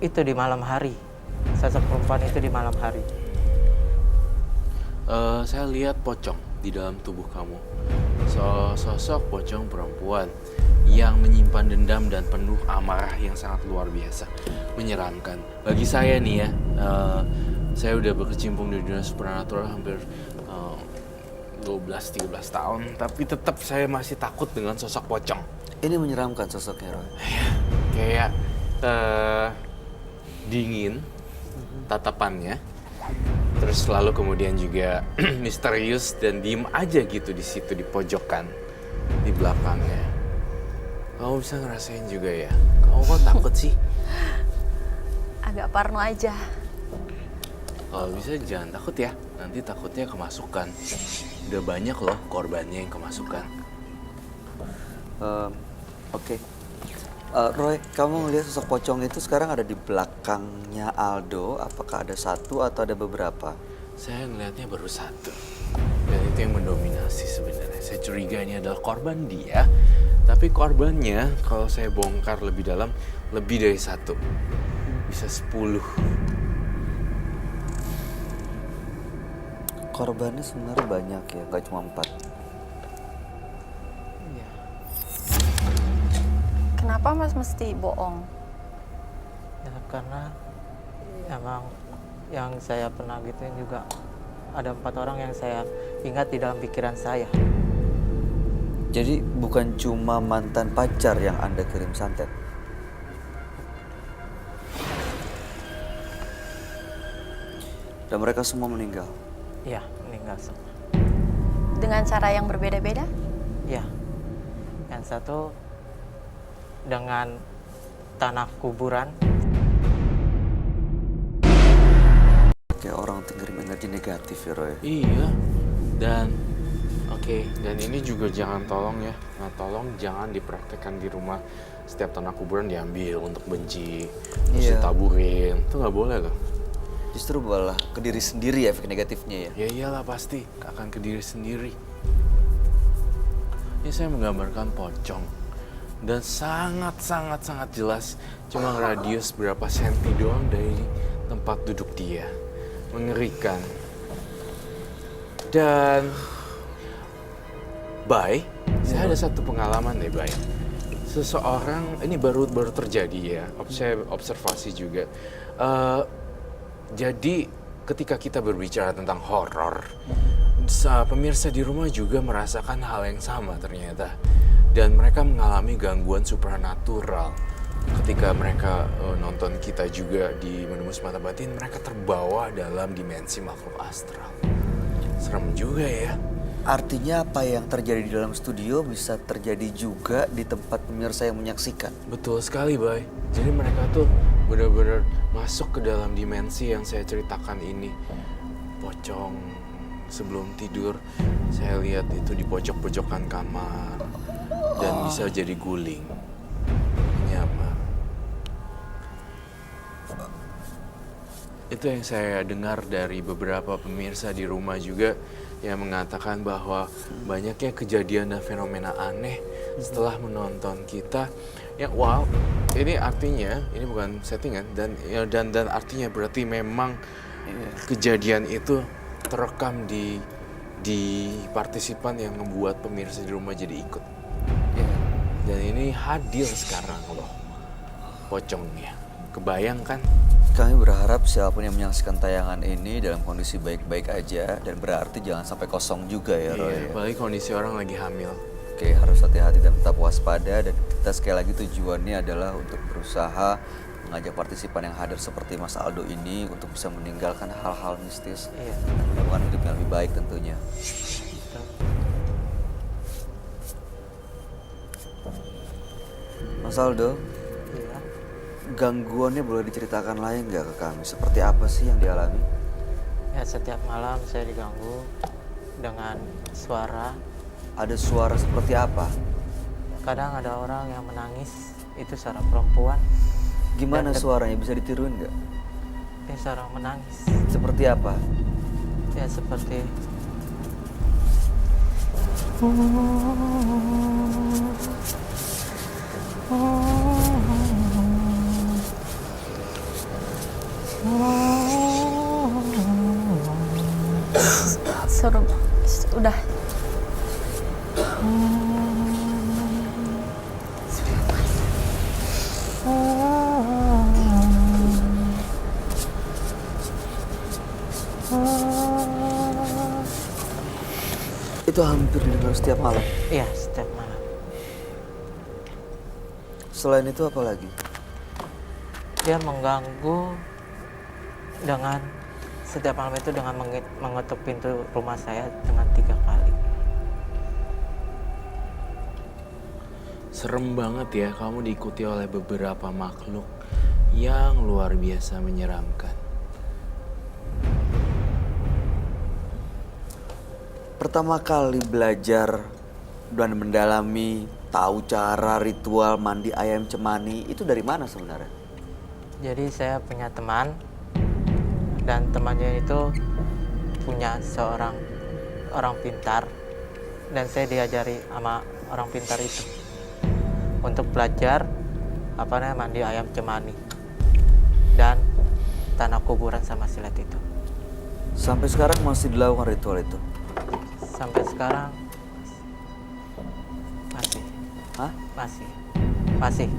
itu di malam hari. Sosok perempuan itu di malam hari. Saya lihat pocong di dalam tubuh kamu. Sosok pocong perempuan yang menyimpan dendam dan penuh amarah yang sangat luar biasa. Menyeramkan. Bagi saya nih ya, saya udah berkecimpung di dunia supernatural hampir 12-13 tahun. Tapi tetap saya masih takut dengan sosok pocong. Ini menyeramkan sosoknya, Roy. Kayak dingin tatapannya. Terus lalu kemudian juga misterius dan diem aja gitu di situ di pojokan di belakangnya. Kamu bisa ngerasain juga ya? Kamu kok takut sih? Agak parno aja. Kalau bisa jangan takut ya. Nanti takutnya kemasukan. Udah banyak loh korbannya yang kemasukan. Oke. Roy, kamu ngelihat sosok pocong itu sekarang ada di belakangnya Aldo. Apakah ada satu atau ada beberapa? Saya ngelihatnya baru satu. Dan itu yang mendominasi sebenarnya. Saya curiga ini adalah korban dia. Tapi korbannya kalau saya bongkar lebih dalam, lebih dari satu. Bisa 10. Korbannya sebenarnya banyak ya, nggak cuma 4. Iya. Kenapa Mas mesti bohong? Ya, karena emang yang saya pernah gituin juga ada 4 orang yang saya ingat di dalam pikiran saya. Jadi bukan cuma mantan pacar yang Anda kirim santet? Dan mereka semua meninggal? Iya, meninggal semua. Dengan cara yang berbeda-beda? Iya. Yang satu dengan tanah kuburan. Kayak orang ngirim energi negatif ya, Roy? Iya. Dan dan ini juga jangan tolong ya. Nah, tolong jangan dipraktekkan di rumah. Setiap tanah kuburan diambil untuk benci, terus Iya. ditaburin. Itu nggak boleh loh. Justru malah ke diri sendiri efek negatifnya ya? Ya iyalah pasti akan ke diri sendiri. Ini saya menggambarkan pocong. Dan sangat jelas cuma radius berapa senti doang dari tempat duduk dia. Mengerikan. Dan Bay, saya ada satu pengalaman deh, Bay. Seseorang, ini baru terjadi ya, saya observasi juga. Jadi ketika kita berbicara tentang horor, pemirsa di rumah juga merasakan hal yang sama ternyata. Dan mereka mengalami gangguan supranatural. Ketika mereka nonton kita juga di Menembus Mata Batin, mereka terbawa dalam dimensi makhluk astral. Serem juga ya. Artinya apa yang terjadi di dalam studio bisa terjadi juga di tempat pemirsa yang menyaksikan. Betul sekali, Bay. Jadi mereka tuh benar-benar masuk ke dalam dimensi yang saya ceritakan ini. Pocong sebelum tidur, saya lihat itu di pojok-pojokan kamar. Dan bisa jadi guling. Nyaman. Itu yang saya dengar dari beberapa pemirsa di rumah juga yang mengatakan bahwa banyaknya kejadian dan fenomena aneh setelah menonton kita. Ya wow, ini artinya ini bukan settingan dan artinya berarti memang kejadian itu terekam di partisipan yang membuat pemirsa di rumah jadi ikut. Dan ini hadir sekarang loh pocongnya. Kebayang kan? Kami berharap siapapun yang menyaksikan tayangan ini dalam kondisi baik-baik aja dan berarti jangan sampai kosong juga ya Roy. Iya, apalagi kondisi orang lagi hamil. Oke, harus hati-hati dan tetap waspada dan kita sekali lagi tujuannya adalah untuk berusaha mengajak partisipan yang hadir seperti Mas Aldo ini untuk bisa meninggalkan hal-hal mistis Iya. dan menemukan hidup yang lebih baik tentunya. Mas Aldo, Iya. gangguannya boleh diceritakan lain nggak ke kami? Seperti apa sih yang dialami? Ya, setiap malam saya diganggu dengan suara. Ada suara seperti apa? Kadang ada orang yang menangis, itu suara perempuan. Gimana Dan- suaranya? Bisa ditiruin nggak? Ini suara menangis. Seperti apa? Ya seperti Seru. Udah. Itu hampir didengar setiap malam. iya setiap malam. Selain itu apa lagi? Dia mengganggu dengan setiap malam itu dengan mengetuk pintu rumah saya dengan 3 kali. Serem banget ya kamu diikuti oleh beberapa makhluk yang luar biasa menyeramkan. Pertama kali belajar dan mendalami tahu cara ritual mandi ayam cemani itu dari mana sebenarnya? Jadi saya punya teman dan temannya itu punya seorang orang pintar dan saya diajari sama orang pintar itu untuk belajar mandi ayam cemani dan tanah kuburan sama silat itu. Sampai sekarang masih dilakukan ritual itu? Sampai sekarang masih. Hah? Masih.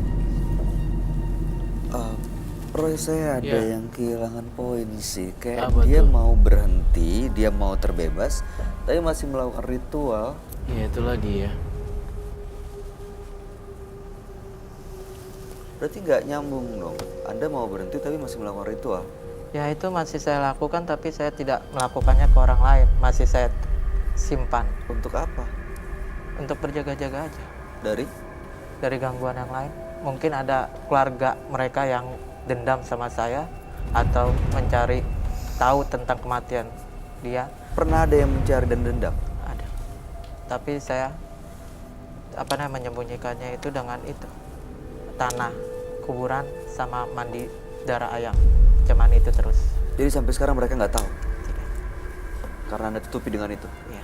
Roy, saya ada Iya. yang kehilangan poin sih. Kayak Apa dia tuh? mau berhenti, dia mau terbebas, tapi masih melakukan ritual. Ya itulah dia. Berarti nggak nyambung dong. Anda mau berhenti tapi masih melakukan ritual. Ya itu masih saya lakukan tapi saya tidak melakukannya ke orang lain. Masih saya simpan Untuk apa? untuk berjaga-jaga aja Dari gangguan yang lain. Mungkin ada keluarga mereka yang dendam sama saya atau mencari tahu tentang kematian dia. pernah ada yang mencari dan dendam? Ada. Tapi saya menyembunyikannya itu dengan itu. Tanah kuburan sama mandi darah ayam. Cuman itu terus. Jadi sampai sekarang mereka nggak tahu Tidak. karena Anda tutupi dengan itu. Iya.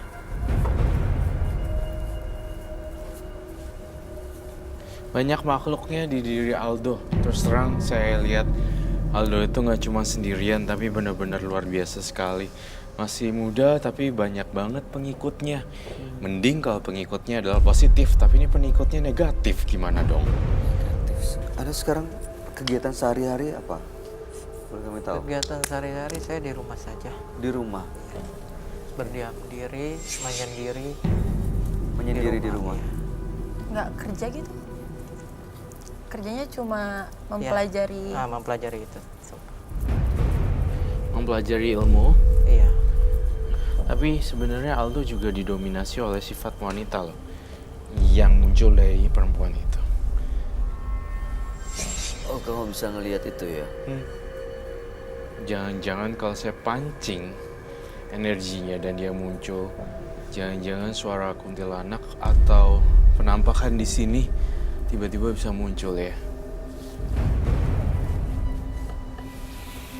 Banyak makhluknya di diri Aldo. Terus terang saya lihat Aldo itu nggak cuma sendirian tapi benar-benar luar biasa sekali. Masih muda tapi banyak banget pengikutnya. Mending kalau pengikutnya adalah positif, tapi ini pengikutnya negatif, gimana dong? Anda sekarang kegiatan sehari-hari apa? Boleh kami tahu? Kegiatan sehari-hari saya di rumah saja. Di rumah, Berdiam diri, menyendiri. menyendiri di rumah. Iya. Nggak kerja gitu? Kerjanya cuma mempelajari. Mempelajari itu. Mempelajari ilmu. Iya. Tapi Tapi sebenarnya Aldo juga didominasi oleh sifat wanita loh, yang muncul dari perempuan itu. Oh, kamu bisa ngelihat itu ya? Jangan-jangan kalau saya pancing energinya dan dia muncul, jangan-jangan suara kuntilanak atau penampakan di sini tiba-tiba bisa muncul ya.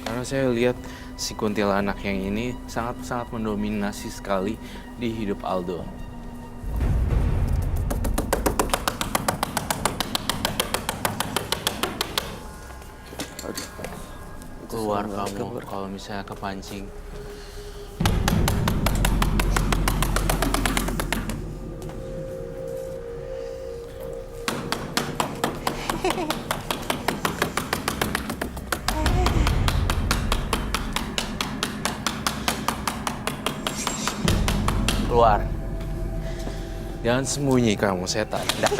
Karena saya lihat si kuntilanak yang ini sangat-sangat mendominasi sekali di hidup Aldo. Keluar kamu kalau misalnya kepancing. Keluar. Jangan sembunyi kamu, setan. Dak.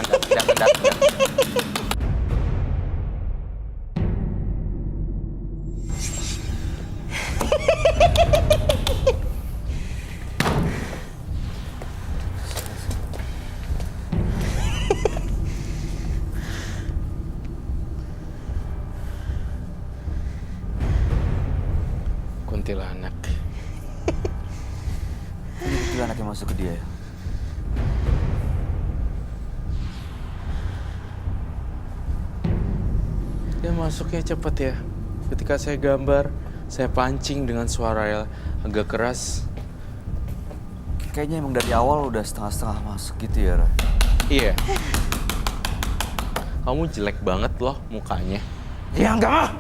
Kuntilanak. Ini kuntilanak yang masuk ke dia ya? Dia masuknya cepet ya. Ketika saya gambar, saya pancing dengan suara yang agak keras. Kayaknya emang dari awal udah setengah-setengah masuk gitu ya, Ra? Iya. Kamu jelek banget loh mukanya. Ya enggak mah.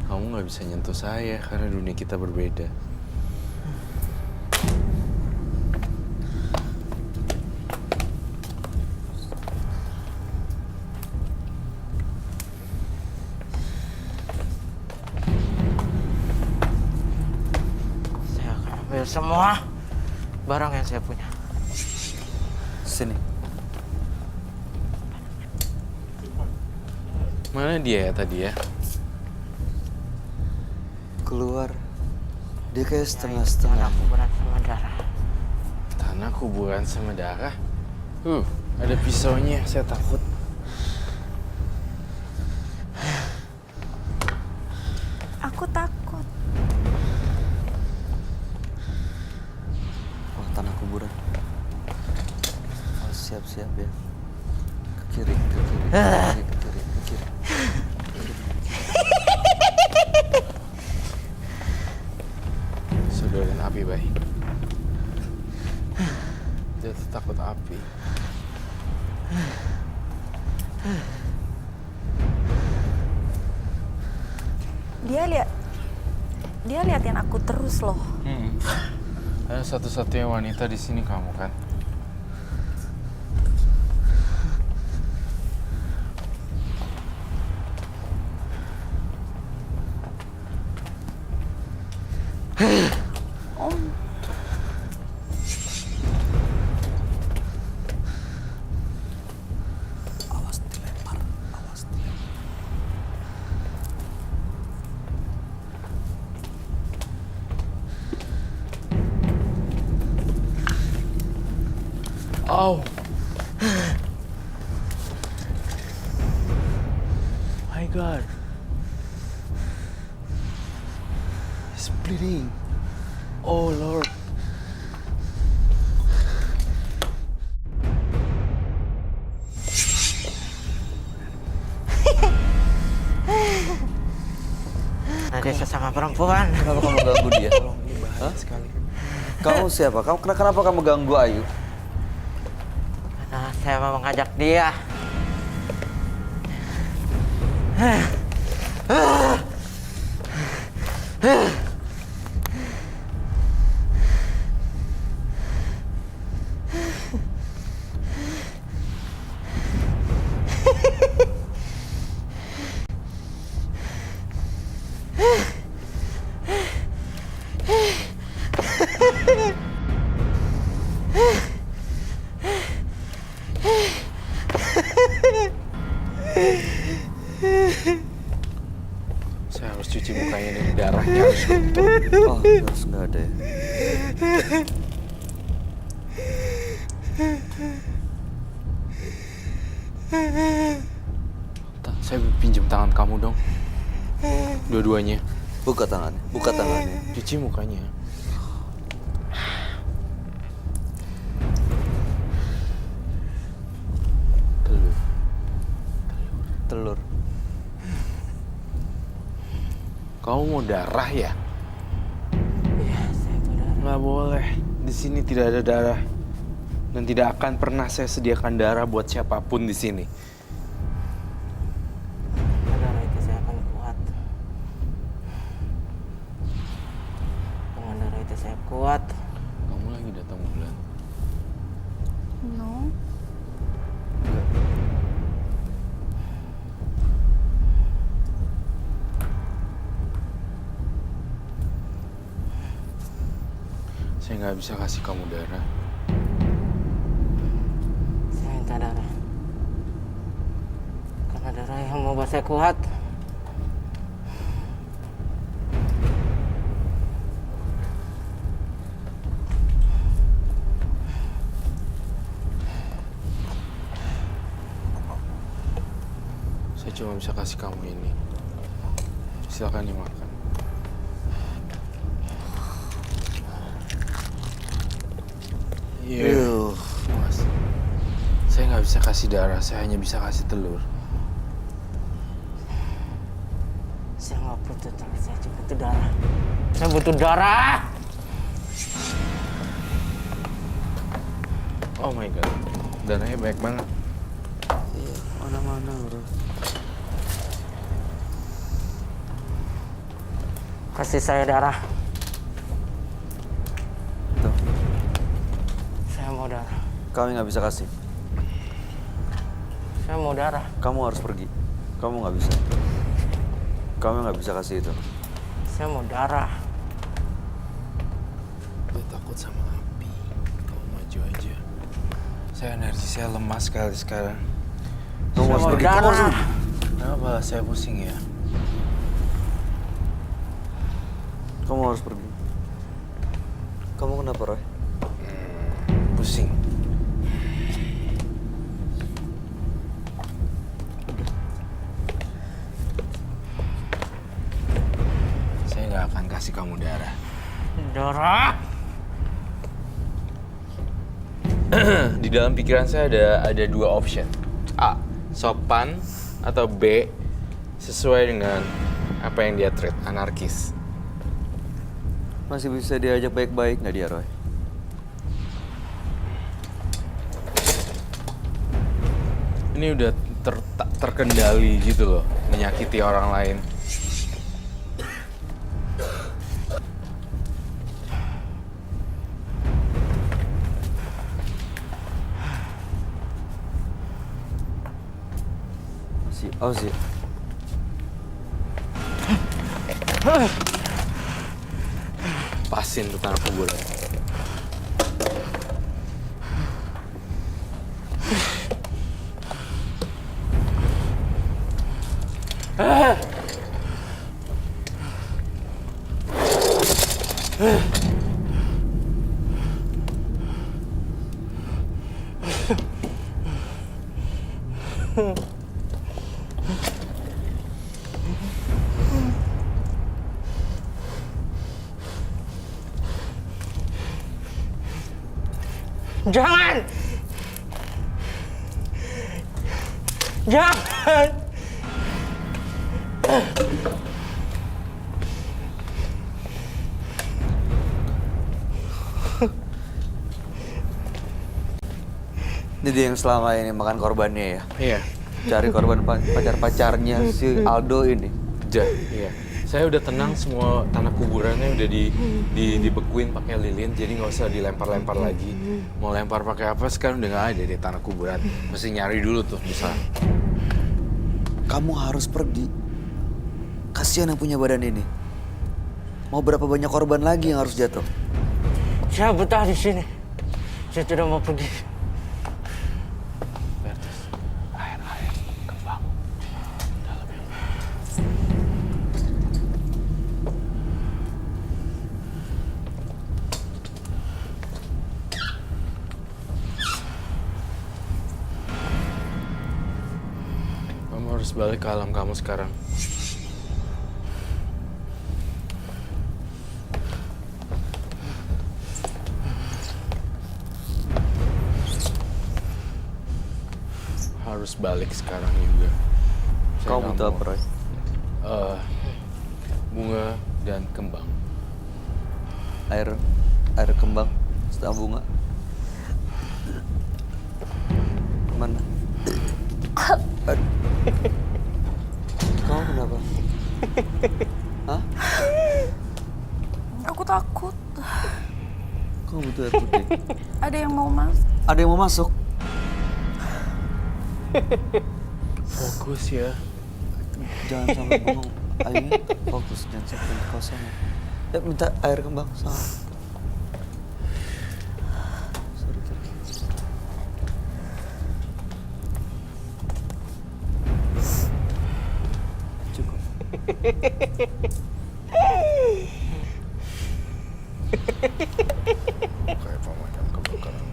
Kamu nggak bisa nyentuh saya karena dunia kita berbeda. Saya akan ambil semua barang yang saya punya. Sini. Mana dia ya tadi ya? Keluar. Dia kayak setengah-setengah. Kuburan sama darah. Tanah kuburan sama darah. Ada pisaunya, saya takut. Aku takut. Wah, tanah kuburan. Oh, siap-siap ya. Ke kiri, ke kiri, ke kiri, ke kiri, ke kiri. Sodorin api baik. Dia tuh takut api. Dia liatin aku terus loh. Ada satu-satunya wanita di sini kamu kan? Awas dilempar, awas dilempar. Oh. My God. It's bleeding. Oh Lord. Ada sesama perempuan. Kenapa kamu ganggu dia? Hah? Sekali. Kamu siapa? Kenapa kamu ganggu Ayu? Nah, saya mau mengajak dia. Nggak ada ya? Saya pinjam tangan kamu dong. Dua-duanya. Buka tangannya, buka tangannya. Cuci mukanya. Telur. Telur. Kamu mau darah ya? Iya, saya berdarah. Nggak boleh. Di sini tidak ada darah. Dan tidak akan pernah saya sediakan darah buat siapapun di sini. Dengan darah itu saya akan kuat. Dengan darah itu saya kuat. Kamu lagi datang bulan. No. Saya nggak bisa kasih kamu darah. Saya minta darah. Karena darah yang membuat saya kuat. Saya cuma bisa kasih kamu ini. Silakan dimakan. Yuh. Mas. Saya nggak bisa kasih darah, saya hanya bisa kasih telur. Saya nggak butuh darah, saya cuma butuh darah. Saya butuh darah. Oh my god, darahnya banyak banget. Iya, mana-mana bro. Kasih saya darah. Tuh, Saya mau darah. kami nggak bisa kasih. Saya mau darah. Kamu harus pergi. Kamu nggak bisa. Kamu nggak bisa kasih itu. Saya mau darah. Gue takut sama api. Kamu maju aja. Energi saya lemas sekali sekarang. Kamu harus pergi. Kamu harus pergi. Kenapa saya pusing ya? Kamu harus pergi. Kamu kenapa, Roy? Pusing. Saya nggak akan kasih kamu darah. Darah. Di dalam pikiran saya ada dua option. A, sopan, atau B, sesuai dengan apa yang dia treat, anarkis. Masih bisa diajak baik-baik nggak dia, Roy? Ini udah terkendali gitu loh, menyakiti orang lain. Sih. Pasin tuh tanah kuburan. Jangan! Jangan! Ini dia yang selama ini makan korbannya ya? Iya. Cari korban pacar-pacarnya si Aldo ini. Iya. Saya udah tenang, semua tanah kuburannya udah dibekuin pakai lilin, jadi nggak usah dilempar-lempar lagi. Mau lempar pakai apa sekarang udah nggak ada di tanah kuburan. Mesti nyari dulu tuh bisa. Kamu harus pergi. Kasihan yang punya badan ini. Mau berapa banyak korban lagi yang harus jatuh? Saya betah di sini. Saya tidak mau pergi. Bertus, air kembang dalamnya. harus balik ke alam kamu sekarang. Harus balik sekarang juga. Saya Kau nggak butuh mau. apa, Roy? Bunga dan kembang. Air kembang, setengah bunga. Mana? Kau kenapa? Hah? Aku takut. Kau butuh air putih? Ada yang mau masuk. Ada yang mau masuk? Fokus ya. Jangan sampai bengong. Ayo, fokus, jangan sampai kosong. Ya, minta air kembang sama. Sorry. Cukup. Kayak pemadam kebakaran.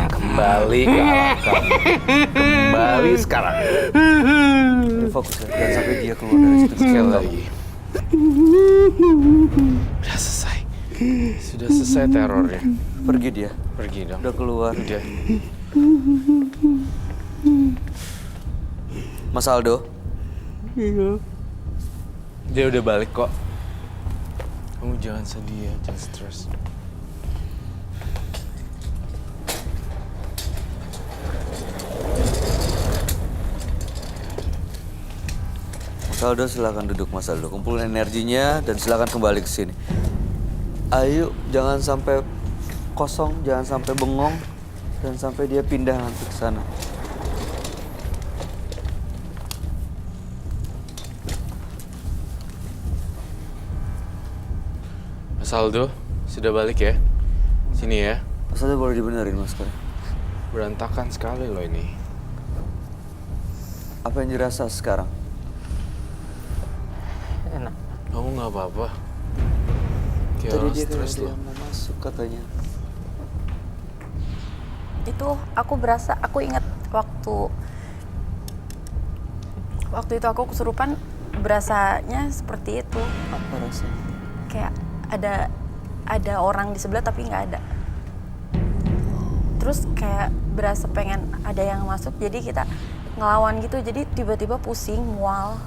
Kembali ke alam kamu. Kembali sekarang. Ayo, fokus ya, jangan sampai dia keluar dari situ. Sekali lagi. Udah selesai. Sudah selesai terornya. Pergi dia, Pergi dong. udah keluar. Udah. Mas Aldo, Dia udah balik kok. Kamu jangan sedih ya, jangan stres. Mas Aldo silakan duduk Mas Aldo. Kumpulin energinya dan silakan kembali ke sini. Ayo, jangan sampai kosong, jangan sampai bengong, dan sampai dia pindah nanti ke sana. Mas Aldo, sudah balik ya? Sini ya. Mas Aldo boleh dibenerin Mas sekarang. Berantakan sekali loh ini. Apa yang dirasa sekarang? Enak. Kamu nggak apa-apa? Kayak Tadi orang dia stres kayak loh. dia mau masuk katanya. Itu aku berasa, aku ingat waktu itu aku kesurupan, berasanya seperti itu. Apa rasanya? Kayak ada orang di sebelah tapi nggak ada. Terus kayak berasa pengen ada yang masuk, jadi kita ngelawan gitu, jadi tiba-tiba pusing, mual.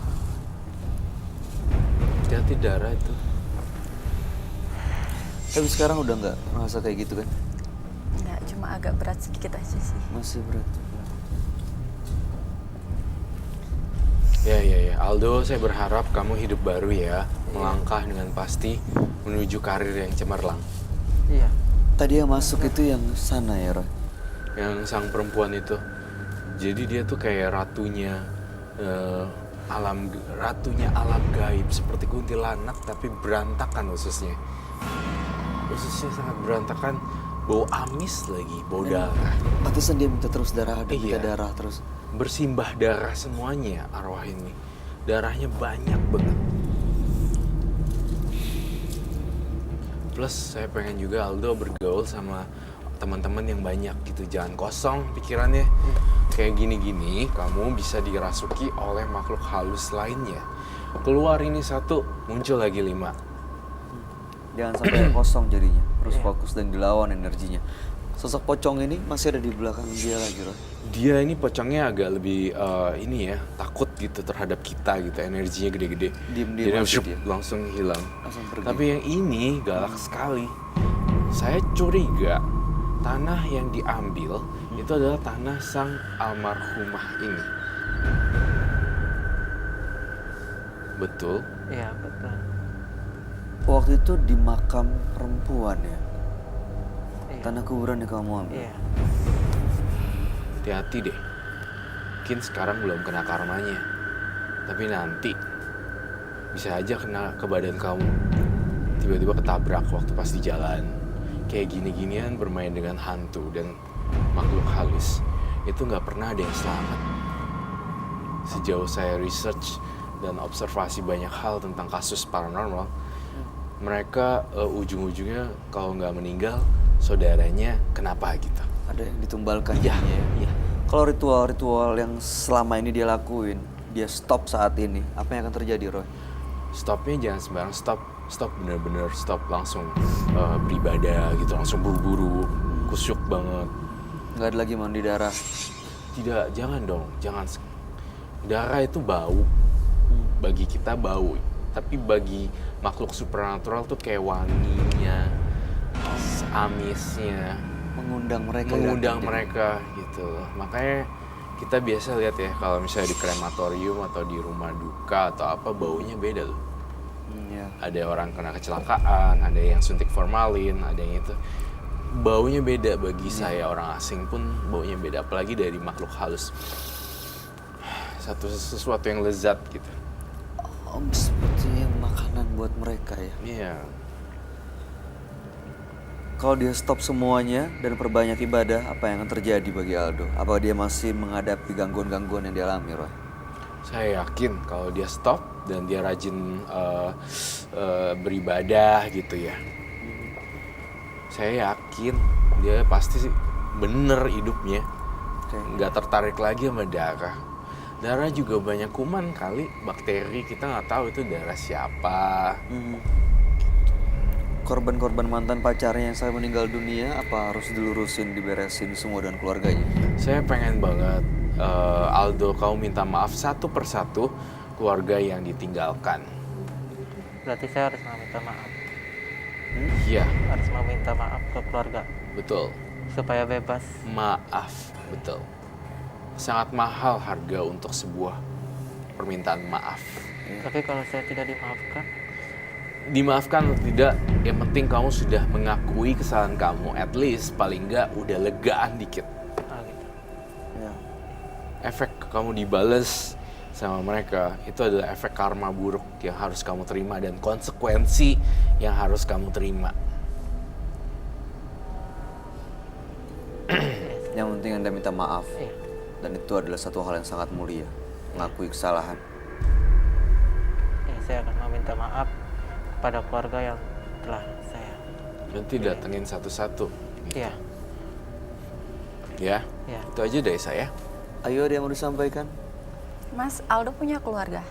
Hati-hati darah itu. Tapi sekarang udah nggak merasa kayak gitu kan? Nggak, cuma agak berat sedikit aja sih. Masih berat. Ya. Aldo, saya berharap kamu hidup baru ya. Melangkah dengan pasti menuju karir yang cemerlang. Iya. Tadi yang masuk itu yang sana ya, Roy? Yang sang perempuan itu. Jadi dia tuh kayak ratunya alam gaib, seperti kuntilanak tapi berantakan ususnya. Ususnya sangat berantakan, bau amis lagi, bau darah. Pantesan dia minta terus darah, ada minta Iya. darah terus. Bersimbah darah semuanya arwah ini. Darahnya banyak banget. Plus saya pengen juga Aldo bergaul sama teman-teman yang banyak gitu. Jangan kosong pikirannya. Kayak gini-gini kamu bisa dirasuki oleh makhluk halus lainnya. Keluar ini 1, muncul lagi 5. Jangan sampai kosong jadinya. Terus fokus dan dilawan energinya. Sosok pocong ini masih ada di belakang dia lagi, Roy. Dia ini pocongnya agak lebih takut gitu terhadap kita gitu, energinya gede-gede. Diem-diem Jadi aja dia. langsung hilang. Langsung pergi. Tapi yang ini galak sekali. Saya curiga tanah yang diambil itu adalah tanah sang almarhumah ini. Betul? Iya, betul. Waktu itu di makam perempuan ya? Iya. Tanah kuburan yang kamu ambil? Iya. Hati-hati deh. Mungkin sekarang belum kena karmanya. Tapi nanti bisa aja kena ke badan kamu. Tiba-tiba ketabrak waktu pas di jalan. Kayak gini-ginian bermain dengan hantu dan makhluk halus. Itu nggak pernah ada yang selamat. Sejauh saya research dan observasi banyak hal tentang kasus paranormal, mereka ujung-ujungnya kalau nggak meninggal, saudaranya kenapa gitu. Ada yang ditumbalkan Iya, jadinya ya. iya. Kalau ritual-ritual yang selama ini dia lakuin, dia stop saat ini, apa yang akan terjadi, Roy? Stopnya jangan sembarang stop bener-bener stop langsung beribadah gitu, langsung buru-buru, kusyuk banget. Nggak ada lagi mandi darah. Tidak, jangan dong, jangan. Darah itu bau, bagi kita bau, tapi bagi makhluk supernatural tuh kayak wanginya, amisnya, Mengundang mereka. mengundang datang. mereka gitu. Makanya kita biasa lihat ya kalau misalnya di krematorium atau di rumah duka atau apa, baunya beda loh. Iya. Ada orang kena kecelakaan, ada yang suntik formalin, ada yang itu. Baunya beda bagi saya, orang asing pun baunya beda, apalagi dari makhluk halus. Sesuatu yang lezat gitu. Om, sepertinya makanan buat mereka ya. Iya. Kalau dia stop semuanya dan perbanyak ibadah, apa yang akan terjadi bagi Aldo? Apa dia masih menghadapi gangguan-gangguan yang dialami, Roy? Saya yakin kalau dia stop dan dia rajin beribadah gitu ya. Saya yakin dia pasti bener hidupnya. Oke. Nggak tertarik lagi sama darah. Darah juga banyak kuman kali, bakteri, kita nggak tahu itu darah siapa. Korban-korban mantan pacarnya yang saya meninggal dunia, apa harus dilurusin, diberesin semua dengan keluarganya? Saya pengen banget Aldo kau minta maaf satu persatu keluarga yang ditinggalkan. Berarti saya harus meminta maaf. Iya, Harus meminta maaf ke keluarga betul. supaya bebas. Maaf, betul. Sangat mahal harga untuk sebuah permintaan maaf. Tapi kalau saya tidak dimaafkan, Dimaafkan atau tidak, yang penting kamu sudah mengakui kesalahan kamu. At least paling nggak udah legaan dikit. gitu. Ya. Efek kamu dibales sama mereka itu adalah efek karma buruk yang harus kamu terima dan konsekuensi yang harus kamu terima. Yang penting Anda minta maaf. Iya. Dan itu adalah satu hal yang sangat mulia. Mengakui kesalahan. Ya, saya akan meminta maaf kepada keluarga yang telah saya. Nanti datengin satu-satu. Iya. Ya, Iya. itu aja dari saya. Ayo, ada yang mau disampaikan? Mas Aldo punya keluarga?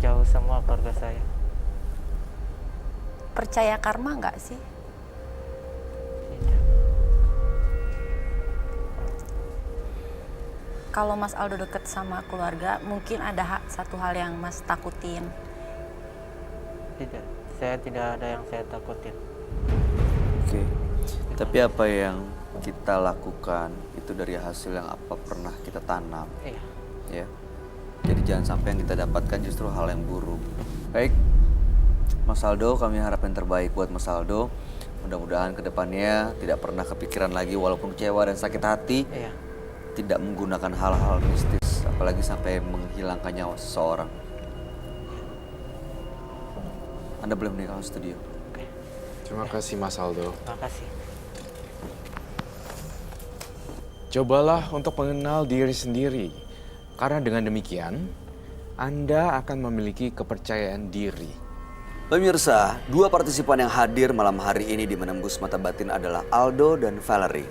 Jauh semua keluarga saya. Percaya karma nggak sih? Tidak. Kalau Mas Aldo deket sama keluarga, mungkin ada satu hal yang Mas takutin. Tidak. Saya tidak ada yang saya takutin. Oke. Tapi apa yang kita lakukan itu dari hasil yang apa pernah kita tanam. Iya. Ya. Jadi jangan sampai yang kita dapatkan justru hal yang buruk. Baik, Mas Aldo, kami harap yang terbaik buat Mas Aldo. Mudah-mudahan kedepannya tidak pernah kepikiran lagi walaupun kecewa dan sakit hati, Iya. tidak menggunakan hal-hal mistis, apalagi sampai menghilangkan nyawa seseorang. Anda boleh meninggalkan studio. Terima kasih Mas Aldo. Terima kasih. Cobalah untuk mengenal diri sendiri. Karena dengan demikian, Anda akan memiliki kepercayaan diri. Pemirsa, dua partisipan yang hadir malam hari ini di Menembus Mata Batin adalah Aldo dan Valerie.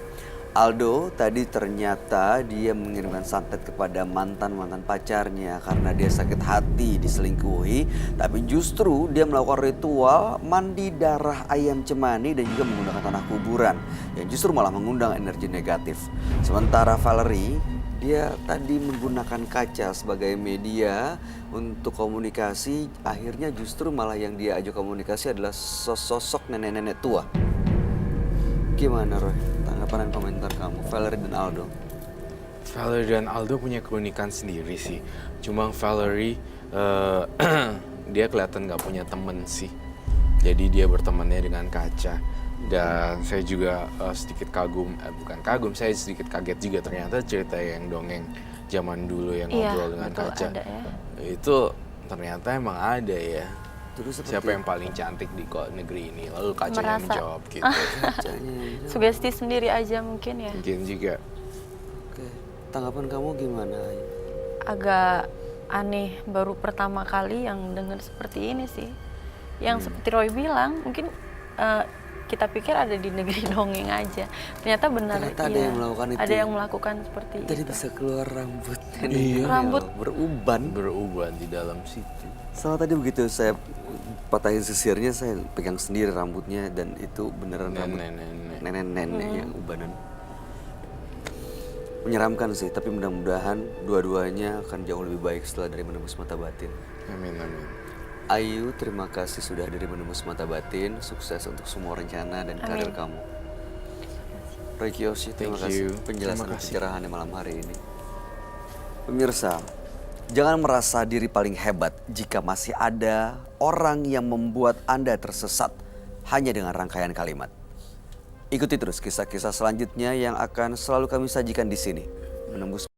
Aldo tadi ternyata dia mengirimkan santet kepada mantan-mantan pacarnya karena dia sakit hati diselingkuhi. Tapi justru dia melakukan ritual mandi darah ayam cemani dan juga menggunakan tanah kuburan. Yang justru malah mengundang energi negatif. Sementara Valerie, dia tadi menggunakan kaca sebagai media untuk komunikasi. Akhirnya justru malah yang dia ajak komunikasi adalah sosok nenek-nenek tua. Gimana Roy? Tanggapan dan komentar kamu, Valerie dan Aldo? Valerie dan Aldo punya keunikan sendiri sih. Cuma Valerie, dia kelihatan nggak punya temen sih. Jadi dia bertemannya dengan kaca. Dan saya juga sedikit kagum, bukan kagum, saya sedikit kaget juga ternyata cerita yang dongeng zaman dulu yang ngobrol dengan betul, kaca. ada ya. Itu ternyata emang ada ya. Terus seperti Siapa yang paling cantik di negeri ini? Lalu kacanya Merasa. menjawab gitu. kacanya? Sugesti sendiri aja mungkin ya. Mungkin juga. Oke, tanggapan kamu gimana? Agak aneh, baru pertama kali yang dengar seperti ini sih. Yang seperti Roy bilang, mungkin kita pikir ada di negeri dongeng aja. Ternyata benar. Ternyata ada yang melakukan itu. Ada yang melakukan seperti Tadi itu. bisa keluar rambut. Iya. Rambut. Beruban. Beruban di dalam situ. Sama tadi begitu saya patahin sisirnya, saya pegang sendiri rambutnya dan itu beneran rambut nenek-nenek yang ubanan. Menyeramkan sih, tapi mudah-mudahan dua-duanya akan jauh lebih baik setelah dari menembus mata batin. Amin, amin. Ayu, terima kasih sudah dari menembus mata batin. Sukses untuk semua rencana dan karir kamu. Roy Kiyoshi, terima Thank you. kasih penjelasan Terima dan kasih. pencerahannya malam hari ini. Pemirsa, jangan merasa diri paling hebat jika masih ada orang yang membuat Anda tersesat hanya dengan rangkaian kalimat. Ikuti terus kisah-kisah selanjutnya yang akan selalu kami sajikan di sini. Menembus